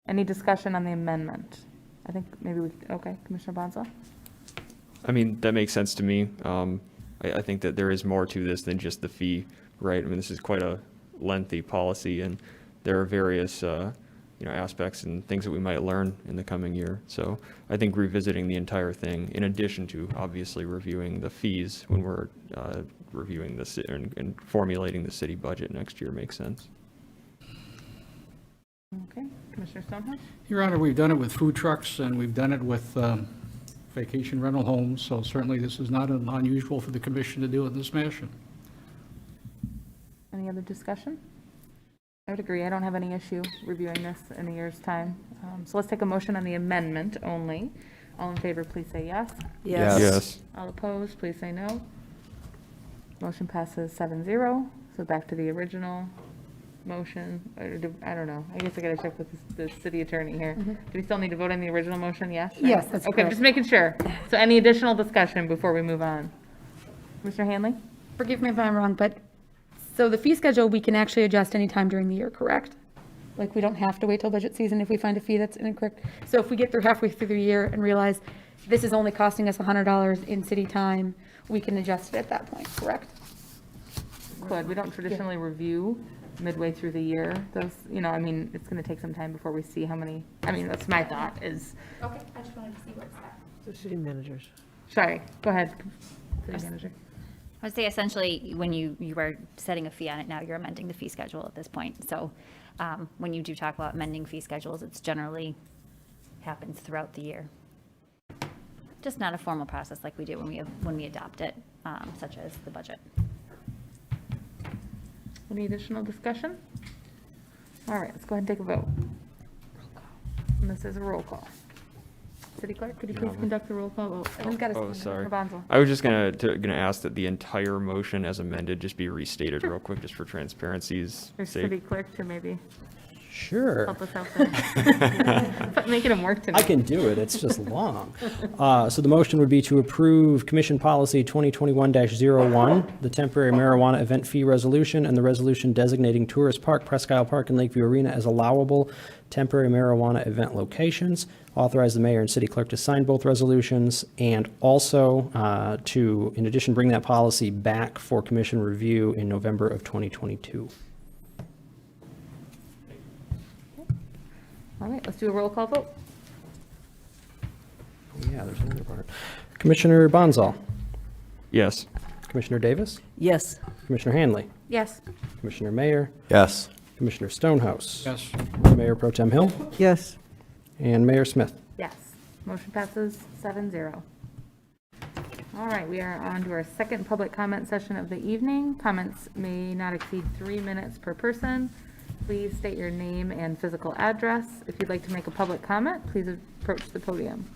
[SPEAKER 1] Any discussion on the amendment? I think maybe okay, Commissioner Bonzo?
[SPEAKER 11] I mean, that makes sense to me. I think that there is more to this than just the fee, right? I mean, this is quite a lengthy policy, and there are various aspects and things that we might learn in the coming year. So I think revisiting the entire thing, in addition to obviously reviewing the fees when we're reviewing this and formulating the city budget next year, makes sense.
[SPEAKER 1] Okay, Commissioner Stonehouse?
[SPEAKER 4] Your Honor, we've done it with food trucks, and we've done it with vacation rental homes, so certainly this is not unusual for the commission to do it in this fashion.
[SPEAKER 1] Any other discussion? I would agree. I don't have any issue reviewing this in a year's time. So let's take a motion on the amendment only. All in favor, please say yes.
[SPEAKER 13] Yes.
[SPEAKER 11] Yes.
[SPEAKER 1] All opposed, please say no. Motion passes 7-0. So back to the original motion. I don't know. I guess I gotta check with the city attorney here. Do we still need to vote on the original motion? Yes?
[SPEAKER 15] Yes, that's
[SPEAKER 1] Okay,
[SPEAKER 15] correct.
[SPEAKER 1] just making sure. So any additional discussion before we move on? Mr. Hanley?
[SPEAKER 12] Forgive me if I'm wrong, but, so the fee schedule, we can actually adjust anytime during the year, correct? Like, we don't have to wait till budget season if we find a fee that's incorrect. So if we get through halfway through the year and realize this is only costing us $100 in city time, we can adjust it at that point, correct?
[SPEAKER 1] Could. We don't traditionally review midway through the year. Those, I mean, it's going to take some time before we see how many, that's my thought is.
[SPEAKER 12] Okay, I just wanted to see where it's at.
[SPEAKER 10] The city managers.
[SPEAKER 1] Sorry, go ahead, city manager.
[SPEAKER 16] I would say essentially when you are setting a fee on it now, you're amending the fee schedule at this point. So when you do talk about amending fee schedules, it's generally happens throughout the year. Just not a formal process like we do when we adopt it, such as the budget. Any
[SPEAKER 1] additional discussion? All right, let's go ahead and take a vote. And this is a roll call. City Clerk, could you please conduct a roll call vote?
[SPEAKER 12] Someone's got to
[SPEAKER 11] Oh, sorry.
[SPEAKER 1] Commissioner Bonzo.
[SPEAKER 11] I was just gonna ask that the entire motion as amended just be restated real quick, just for transparency's
[SPEAKER 1] Or
[SPEAKER 11] sake.
[SPEAKER 1] City Clerk to maybe
[SPEAKER 3] Sure.
[SPEAKER 1] help us out there. But making him work tonight.
[SPEAKER 3] I can do it, it's just long. So the motion would be to approve Commission Policy 2021-01, the temporary marijuana event fee resolution, and the resolution designating Tourist Park, Presque Isle Park, and Lakeview Arena as allowable temporary marijuana event locations. Authorize the mayor and city clerk to sign both resolutions, and also to, in addition, bring that policy back for commission review in November of 2022.
[SPEAKER 1] All right, let's do a roll call vote.
[SPEAKER 3] Oh, yeah, there's another part. Commissioner Bonzal.
[SPEAKER 11] Yes.
[SPEAKER 3] Commissioner Davis.
[SPEAKER 13] Yes.
[SPEAKER 3] Commissioner Hanley.
[SPEAKER 1] Yes.
[SPEAKER 3] Commissioner Mayer.
[SPEAKER 14] Yes.
[SPEAKER 3] Commissioner Stonehouse.
[SPEAKER 4] Yes.
[SPEAKER 3] Mayor Pro Tem Hill.
[SPEAKER 10] Yes.
[SPEAKER 3] And Mayor Smith.
[SPEAKER 1] Yes. Motion passes 7-0. All right, we are on to our second public comment session of the evening. Comments may not exceed 3 minutes per person. Please state your name and physical address. If you'd like to make a public comment, please approach the podium.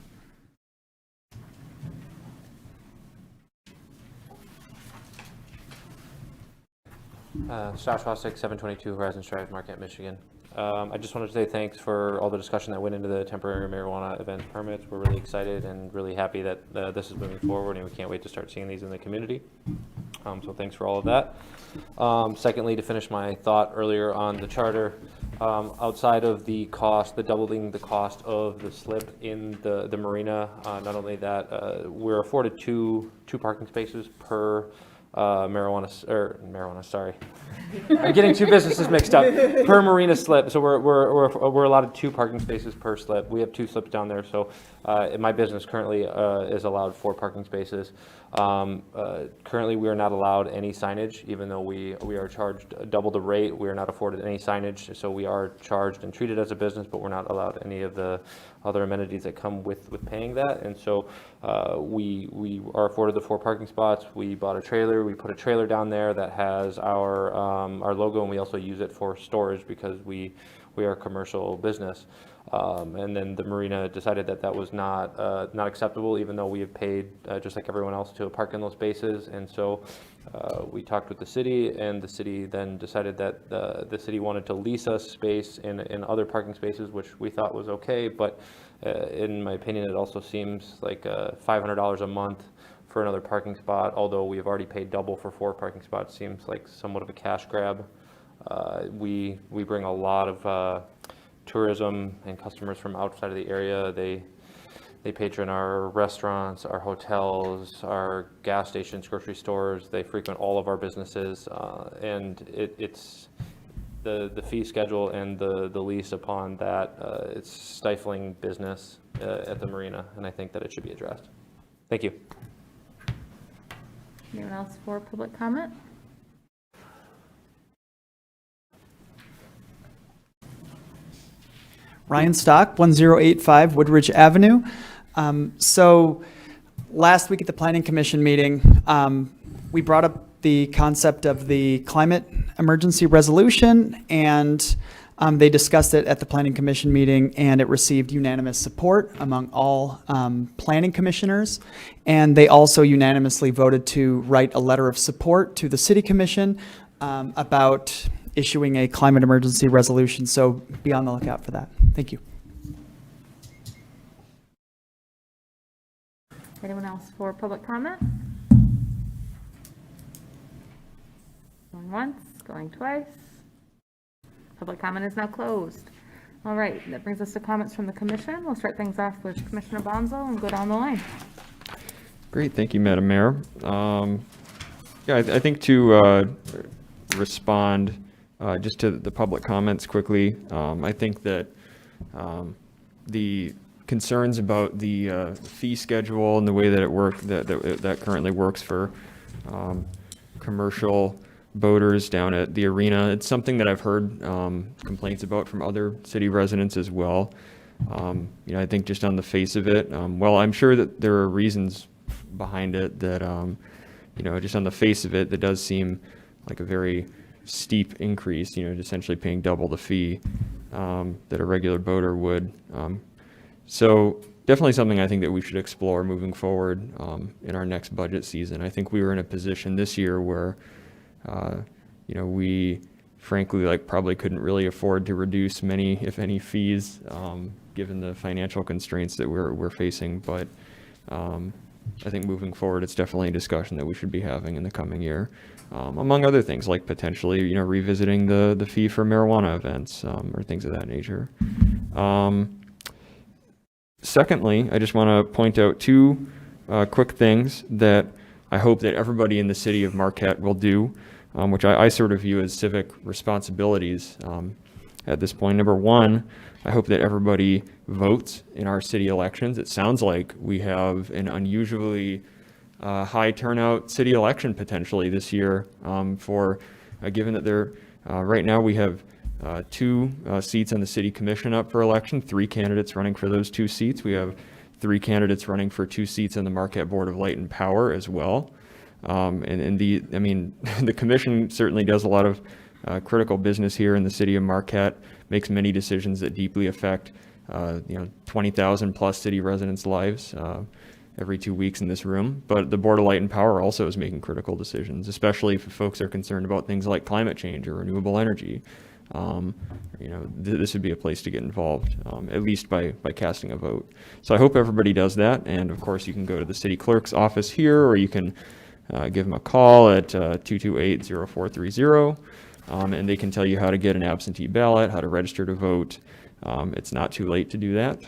[SPEAKER 5] Josh Hossack, 722 Horizons Drive, Marquette, Michigan. I just wanted to say thanks for all the discussion that went into the temporary marijuana event permits. We're really excited and really happy that this is moving forward, and we can't wait to start seeing these in the community. So thanks for all of that. Secondly, to finish my thought earlier on the charter, outside of the cost, the doubling the cost of the slip in the marina, not only that, we're afforded two parking spaces per marijuana, sorry. I'm getting two businesses mixed up. Per marina slip, so we're allotted 2 parking spaces per slip. We have 2 slips down there, so my business currently is allowed 4 parking spaces. Currently, we are not allowed any signage, even though we are charged double the rate. We are not afforded any signage, so we are charged and treated as a business, but we're not allowed any of the other amenities that come with paying that. And so we are afforded the 4 parking spots. We bought a trailer. We put a trailer down there that has our logo, and we also use it for storage because we are a commercial business. And then the marina decided that was not acceptable, even though we have paid just like everyone else to park in those spaces. And so we talked with the city, and the city then decided that the city wanted to lease us space in other parking spaces, which we thought was okay. But in my opinion, it also seems like $500 a month for another parking spot, although we have already paid double for 4 parking spots, seems like somewhat of a cash grab. We bring a lot of tourism and customers from outside of the area. They patron our restaurants, our hotels, our gas stations, grocery stores. They frequent all of our businesses, and it's the fee schedule and the lease upon that. It's stifling business at the marina, and I think that it should be addressed. Thank you.
[SPEAKER 1] Anyone else for public comment?
[SPEAKER 8] Ryan Stock, 1085 Woodridge Avenue. So last week at the Planning Commission meeting, we brought up the concept of the climate emergency resolution, and they discussed it at the Planning Commission meeting, and it received unanimous support among all planning commissioners. And they also unanimously voted to write a letter of support to the City Commission about issuing a climate emergency resolution. So be on the lookout for that. Thank you.
[SPEAKER 1] Anyone else for public comment? Going once, going twice. Public comment is now closed. All right, that brings us to comments from the commission. We'll start things off with Commissioner Bonzo and go down the line.
[SPEAKER 11] Great, thank you, Madam Mayor. Yeah, I think to respond just to the public comments quickly, I think that the concerns about the fee schedule and the way that it that currently works for commercial boaters down at the arena, it's something that I've heard complaints about from other city residents as well. I think just on the face of it, well, I'm sure that there are reasons behind it that, just on the face of it, that does seem like a very steep increase, essentially paying double the fee. that a regular boater would. So definitely something I think that we should explore moving forward in our next budget season. I think we were in a position this year where, we frankly probably couldn't really afford to reduce many, if any, fees given the financial constraints that we're facing. But I think moving forward, it's definitely a discussion that we should be having in the coming year, among other things like potentially, revisiting the fee for marijuana events or things of that nature. Secondly, I just want to point out two quick things that I hope that everybody in the city of Marquette will do, which I sort of view as civic responsibilities at this point. Number one, I hope that everybody votes in our city elections. It sounds like we have an unusually high turnout city election potentially this year for, given that right now we have 2 seats on the city commission up for election, 3 candidates running for those 2 seats. We have 3 candidates running for 2 seats on the Marquette Board of Light and Power as well. The commission certainly does a lot of critical business here in the city of Marquette, makes many decisions that deeply affect 20,000 plus city residents' lives every 2 weeks in this room. But the Board of Light and Power also is making critical decisions, especially if folks are concerned about things like climate change or renewable energy. This would be a place to get involved, at least by casting a vote. So I hope everybody does that. And of course, you can go to the city clerk's office here, or you can give them a call at 228-0430, and they can tell you how to get an absentee ballot, how to register to vote. It's not too late to do that.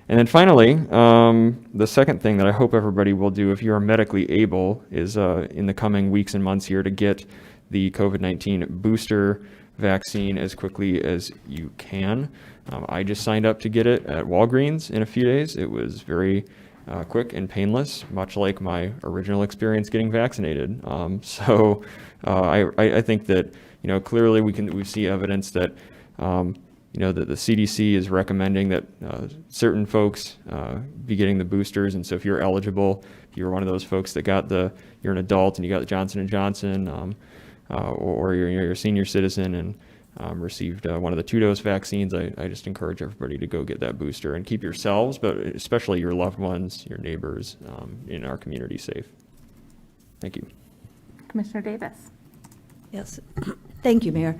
[SPEAKER 11] And then finally, the second thing that I hope everybody will do if you are medically able is in the coming weeks and months here to get the COVID-19 booster vaccine as quickly as you can. I just signed up to get it at Walgreens in a few days. It was very quick and painless, much like my original experience getting vaccinated. I think that clearly we see evidence that that the CDC is recommending that certain folks be getting the boosters, and so if you're eligible, if you're one of those folks that you're an adult and you got the Johnson & Johnson, or you're a senior citizen and received one of the 2-dose vaccines, I just encourage everybody to go get that booster and keep yourselves, but especially your loved ones, your neighbors in our community safe. Thank you.
[SPEAKER 1] Commissioner Davis.
[SPEAKER 13] Yes. Thank you, Mayor.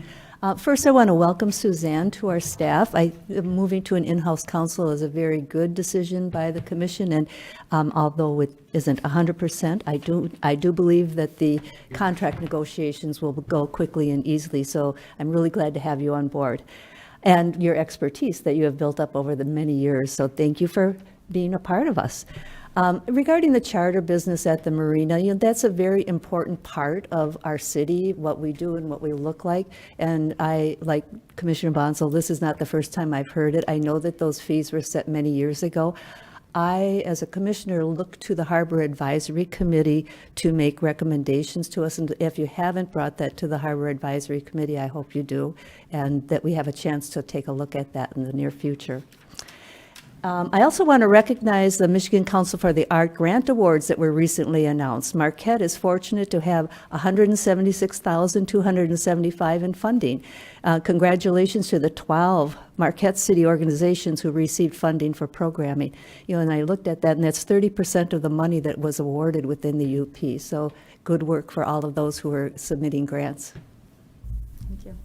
[SPEAKER 13] First, I want to welcome Suzanne to our staff. Moving to an in-house counsel is a very good decision by the commission, and although it isn't 100%, I do believe that the contract negotiations will go quickly and easily, so I'm really glad to have you on board. And your expertise that you have built up over the many years, so thank you for being a part of us. Regarding the charter business at the marina, that's a very important part of our city, what we do and what we look like. And like Commissioner Bonsall, this is not the first time I've heard it. I know that those fees were set many years ago. I, as a commissioner, look to the Harbor Advisory Committee to make recommendations to us. And if you haven't brought that to the Harbor Advisory Committee, I hope you do, and that we have a chance to take a look at that in the near future. I also want to recognize the Michigan Council for the Art Grant Awards that were recently announced. Marquette is fortunate to have $176,275 in funding. Congratulations to the 12 Marquette City organizations who received funding for programming. And I looked at that, and that's 30% of the money that was awarded within the UP. So good work for all of those who are submitting grants.
[SPEAKER 12] Thank you.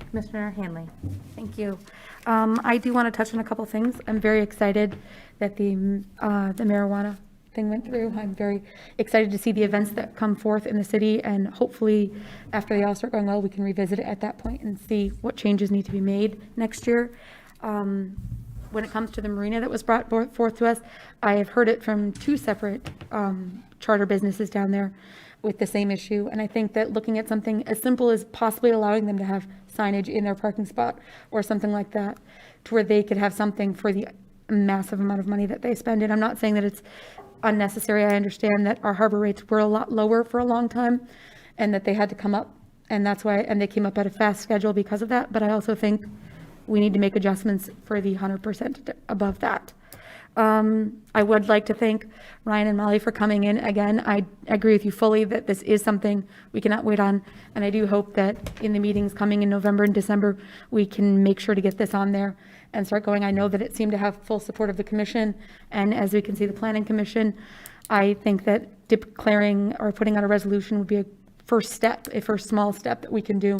[SPEAKER 12] Commissioner Hanley. Thank you. I do want to touch on a couple things. I'm very excited that the marijuana thing went through. I'm very excited to see the events that come forth in the city, and hopefully after they all start going well, we can revisit it at that point and see what changes need to be made next year. When it comes to the marina that was brought forth to us, I have heard it from 2 separate charter businesses down there with the same issue. And I think that looking at something as simple as possibly allowing them to have signage in their parking spot or something like that, to where they could have something for the massive amount of money that they spend. And I'm not saying that it's unnecessary. I understand that our harbor rates were a lot lower for a long time and that they had to come up, and that's why, and they came up at a fast schedule because of that. But I also think we need to make adjustments for the 100% above that. I would like to thank Ryan and Molly for coming in again. I agree with you fully that this is something we cannot wait on. And I do hope that in the meetings coming in November and December, we can make sure to get this on there and start going. I know that it seemed to have full support of the commission. And as we can see, the planning commission, I think that declaring or putting out a resolution would be a first step, a first small step that we can do.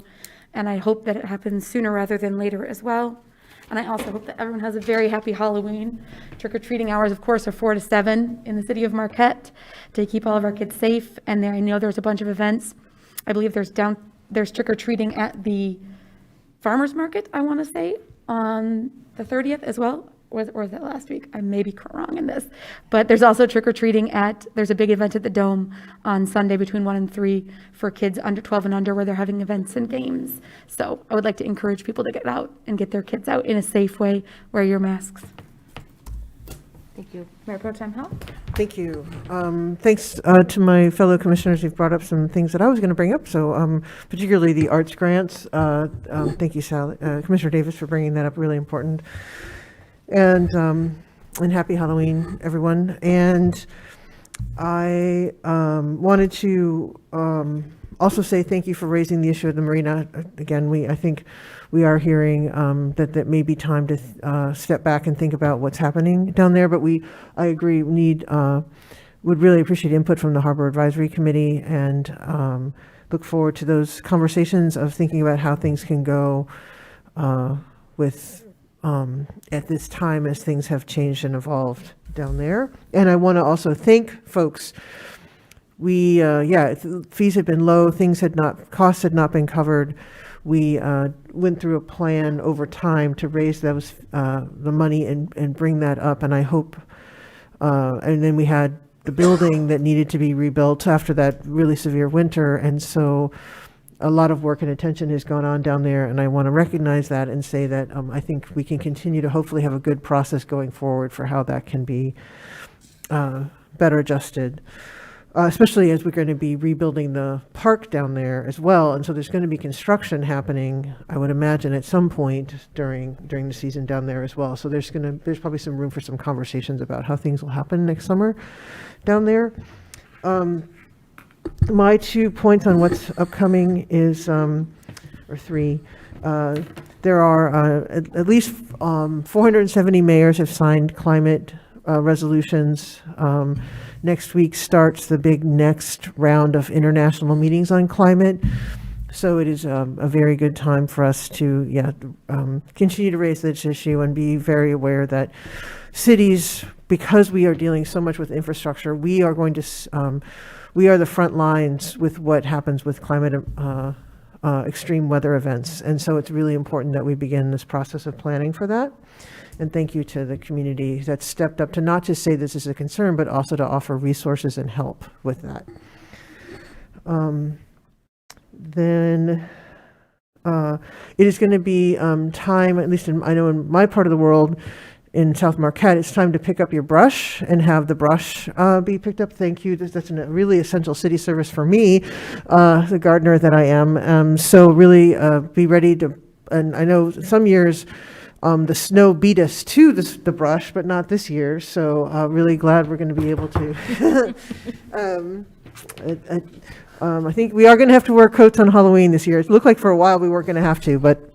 [SPEAKER 12] And I hope that it happens sooner rather than later as well. And I also hope that everyone has a very happy Halloween. Trick-or-treating hours, of course, are 4 to 7 in the city of Marquette to keep all of our kids safe. And there, I know there's a bunch of events. I believe there's trick-or-treating at the farmer's market, I want to say, on the 30th as well. Or was that last week? I may be wrong in this. But there's also trick-or-treating there's a big event at the Dome on Sunday between 1 and 3 for kids under 12 and under, where they're having events and games. So I would like to encourage people to get out and get their kids out in a safe way. Wear your masks.
[SPEAKER 1] Thank you. Mayor Pro Tem Hall?
[SPEAKER 10] Thank you. Thanks to my fellow commissioners who've brought up some things that I was going to bring up. So particularly the arts grants. Thank you, Sally, Commissioner Davis, for bringing that up. Really important. And happy Halloween, everyone. And I wanted to also say thank you for raising the issue of the marina. Again, I think we are hearing that may be time to step back and think about what's happening down there. But I agree, would really appreciate input from the Harbor Advisory Committee, and look forward to those conversations of thinking about how things can go at this time as things have changed and evolved down there. And I want to also thank folks. Fees had been low, costs had not been covered. We went through a plan over time to raise those the money and bring that up. And I hope, and then we had the building that needed to be rebuilt after that really severe winter. And so a lot of work and attention has gone on down there, and I want to recognize that and say that I think we can continue to hopefully have a good process going forward for how that can be better adjusted, especially as we're going to be rebuilding the park down there as well. And so there's going to be construction happening, I would imagine, at some point during the season down there as well. So there's probably some room for some conversations about how things will happen next summer down there. My 2 points on what's upcoming is, or 3, there are at least 470 mayors have signed climate resolutions. Next week starts the big next round of international meetings on climate. So it is a very good time for us to continue to raise this issue and be very aware that cities, because we are dealing so much with infrastructure, we are the front lines with what happens with climate extreme weather events. And so it's really important that we begin this process of planning for that. And thank you to the community that stepped up to not just say this is a concern, but also to offer resources and help with that. Then it is going to be time, at least I know in my part of the world, in South Marquette, it's time to pick up your brush and have the brush be picked up. Thank you. That's a really essential city service for me, the gardener that I am. So really be ready to, and I know some years the snow beat us to the brush, but not this year. So really glad we're going to be able to. I think we are going to have to wear coats on Halloween this year. It looked like for a while we weren't going to have to, but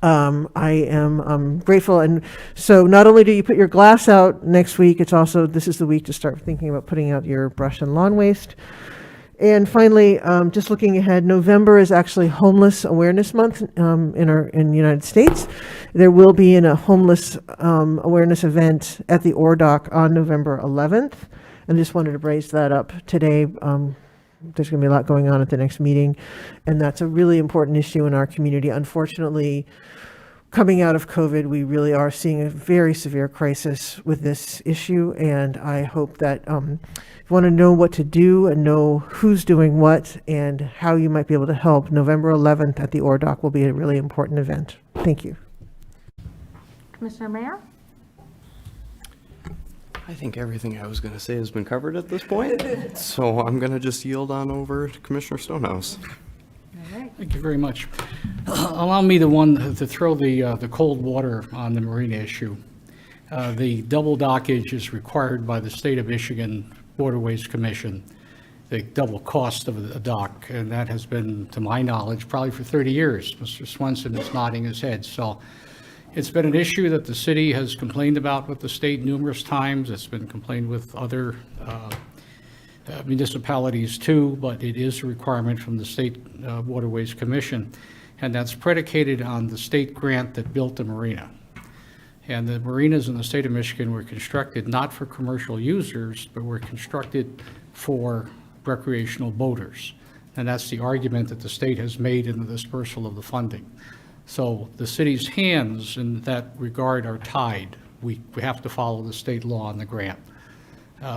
[SPEAKER 10] I am grateful. And so not only do you put your glass out next week, this is the week to start thinking about putting out your brush and lawn waste. And finally, just looking ahead, November is actually Homeless Awareness Month in the United States. There will be a homeless awareness event at the ORDOC on November 11th. And just wanted to raise that up today. There's going to be a lot going on at the next meeting, and that's a really important issue in our community. Unfortunately, coming out of COVID, we really are seeing a very severe crisis with this issue, and I hope that if you want to know what to do and know who's doing what and how you might be able to help, November 11th at the ORDOC will be a really important event. Thank you.
[SPEAKER 1] Commissioner Mayer?
[SPEAKER 14] I think everything I was going to say has been covered at this point, so I'm going to just yield on over to Commissioner Stonehouse.
[SPEAKER 1] All right.
[SPEAKER 4] Thank you very much. Allow me to throw the cold water on the marina issue. The double dockage is required by the State of Michigan Waterways Commission, the double cost of a dock, and that has been, to my knowledge, probably for 30 years. Mr. Swenson is nodding his head. So it's been an issue that the city has complained about with the state numerous times. It's been complained with other municipalities too, but it is a requirement from the State Waterways Commission, and that's predicated on the state grant that built the marina. And the marinas in the state of Michigan were constructed not for commercial users, but were constructed for recreational boaters. And that's the argument that the state has made in the dispersal of the funding. So the city's hands in that regard are tied. We have to follow the state law on the grant,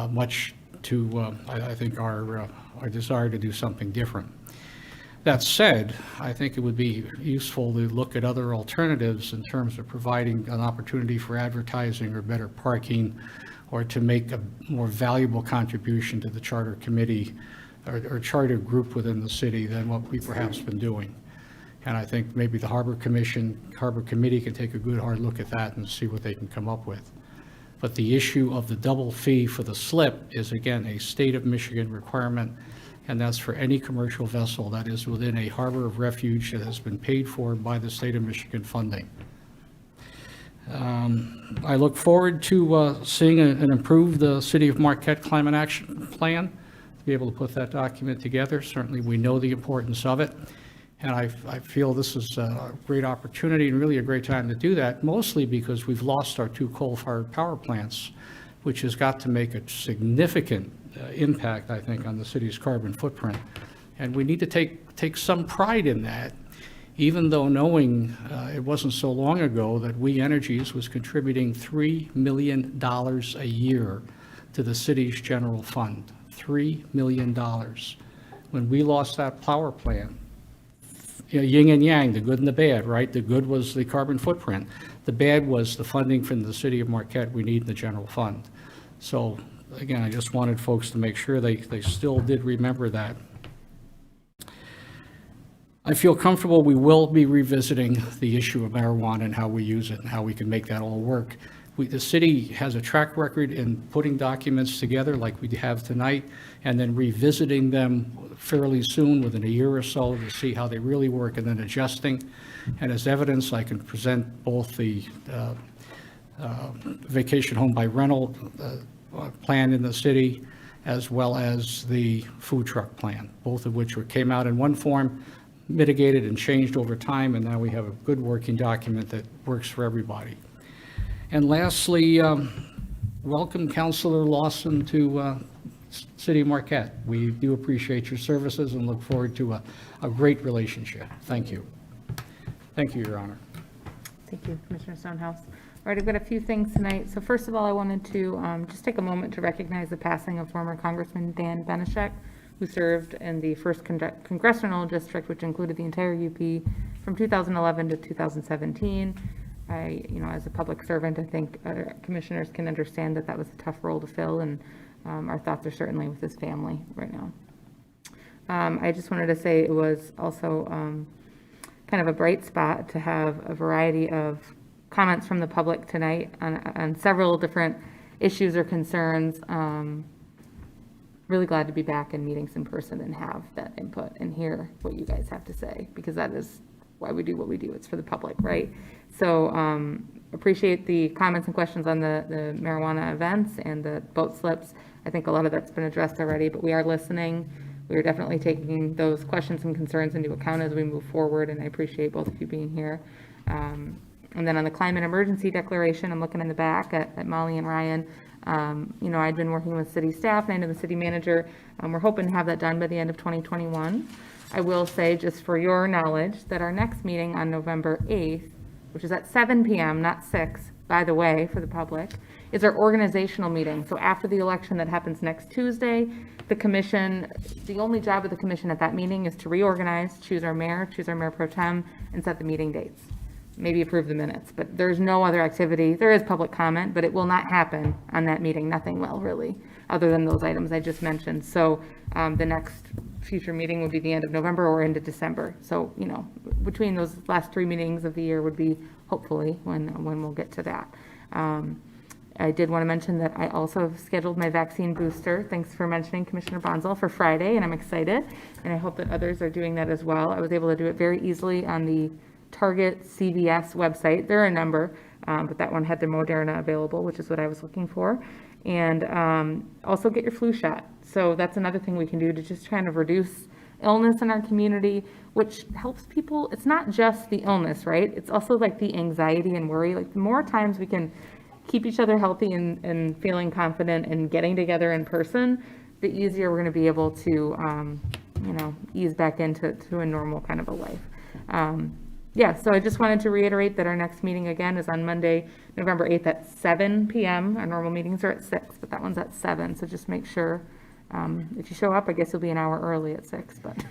[SPEAKER 4] much to, I think, our desire to do something different. That said, I think it would be useful to look at other alternatives in terms of providing an opportunity for advertising or better parking, or to make a more valuable contribution to the charter committee or charter group within the city than what we've perhaps been doing. And I think maybe the Harbor Committee can take a good hard look at that and see what they can come up with. But the issue of the double fee for the slip is, again, a state of Michigan requirement, and that's for any commercial vessel that is within a harbor of refuge that has been paid for by the state of Michigan funding. I look forward to seeing an improved City of Marquette Climate Action Plan, to be able to put that document together. Certainly, we know the importance of it, and I feel this is a great opportunity and really a great time to do that, mostly because we've lost our 2 coal-fired power plants, which has got to make a significant impact, I think, on the city's carbon footprint. And we need to take some pride in that, even though knowing it wasn't so long ago that We Energies was contributing $3 million a year to the city's general fund. $3 million. When we lost that power plant, you know, yin and yang, the good and the bad, right? The good was the carbon footprint. The bad was the funding from the city of Marquette we need in the general fund. So again, I just wanted folks to make sure they still did remember that. I feel comfortable we will be revisiting the issue of marijuana and how we use it and how we can make that all work. The city has a track record in putting documents together like we have tonight, and then revisiting them fairly soon, within a year or so, to see how they really work, and then adjusting. And as evidence, I can present both the vacation home by rental plan in the city, as well as the food truck plan, both of which came out in one form, mitigated and changed over time, and now we have a good working document that works for everybody. And lastly, welcome Councilor Lawson to City of Marquette. We do appreciate your services and look forward to a great relationship. Thank you. Thank you, Your Honor.
[SPEAKER 1] Thank you, Commissioner Stonehouse. All right, I've got a few things tonight. So first of all, I wanted to just take a moment to recognize the passing of former Congressman Dan Benishek, who served in the 1st Congressional District, which included the entire UP from 2011 to 2017. As a public servant, I think commissioners can understand that that was a tough role to fill, and our thoughts are certainly with his family right now. I just wanted to say it was also kind of a bright spot to have a variety of comments from the public tonight on several different issues or concerns. Really glad to be back in meetings in person and have that input and hear what you guys have to say, because that is why we do what we do. It's for the public, right? So appreciate the comments and questions on the marijuana events and the boat slips. I think a lot of that's been addressed already, but we are listening. We are definitely taking those questions and concerns into account as we move forward, and I appreciate both of you being here. And then on the climate emergency declaration, I'm looking in the back at Molly and Ryan. I'd been working with city staff and I know the city manager. We're hoping to have that done by the end of 2021. I will say, just for your knowledge, that our next meeting on November 8th, which is at 7 p.m., not 6, by the way, for the public, is our organizational meeting. So after the election that happens next Tuesday, the commission, the only job of the commission at that meeting is to reorganize, choose our mayor pro tem, and set the meeting dates. Maybe approve the minutes, but there's no other activity. There is public comment, but it will not happen on that meeting. Nothing will really, other than those items I just mentioned. So the next future meeting will be the end of November or into December. So, between those last 3 meetings of the year would be hopefully when we'll get to that. I did want to mention that I also have scheduled my vaccine booster. Thanks for mentioning Commissioner Bonzel for Friday, and I'm excited. And I hope that others are doing that as well. I was able to do it very easily on the Target CVS website. There are a number, but that one had the Moderna available, which is what I was looking for. And also get your flu shot. So that's another thing we can do to just kind of reduce illness in our community, which helps people. It's not just the illness, right? It's also like the anxiety and worry. Like the more times we can keep each other healthy and feeling confident and getting together in person, the easier we're going to be able to, ease back into a normal kind of a life. So I just wanted to reiterate that our next meeting again is on Monday, November 8th at 7 p.m. Our normal meetings are at 6, but that one's at 7. So just make sure if you show up, I guess you'll be an hour early at 6, but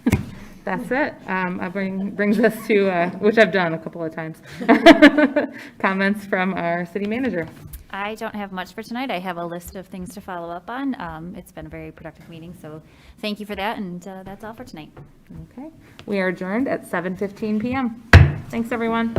[SPEAKER 1] that's it. Brings us to, which I've done a couple of times, comments from our city manager.
[SPEAKER 16] I don't have much for tonight. I have a list of things to follow up on. It's been a very productive meeting, so thank you for that, and that's all for tonight.
[SPEAKER 1] Okay. We are adjourned at 7:15 p.m. Thanks, everyone.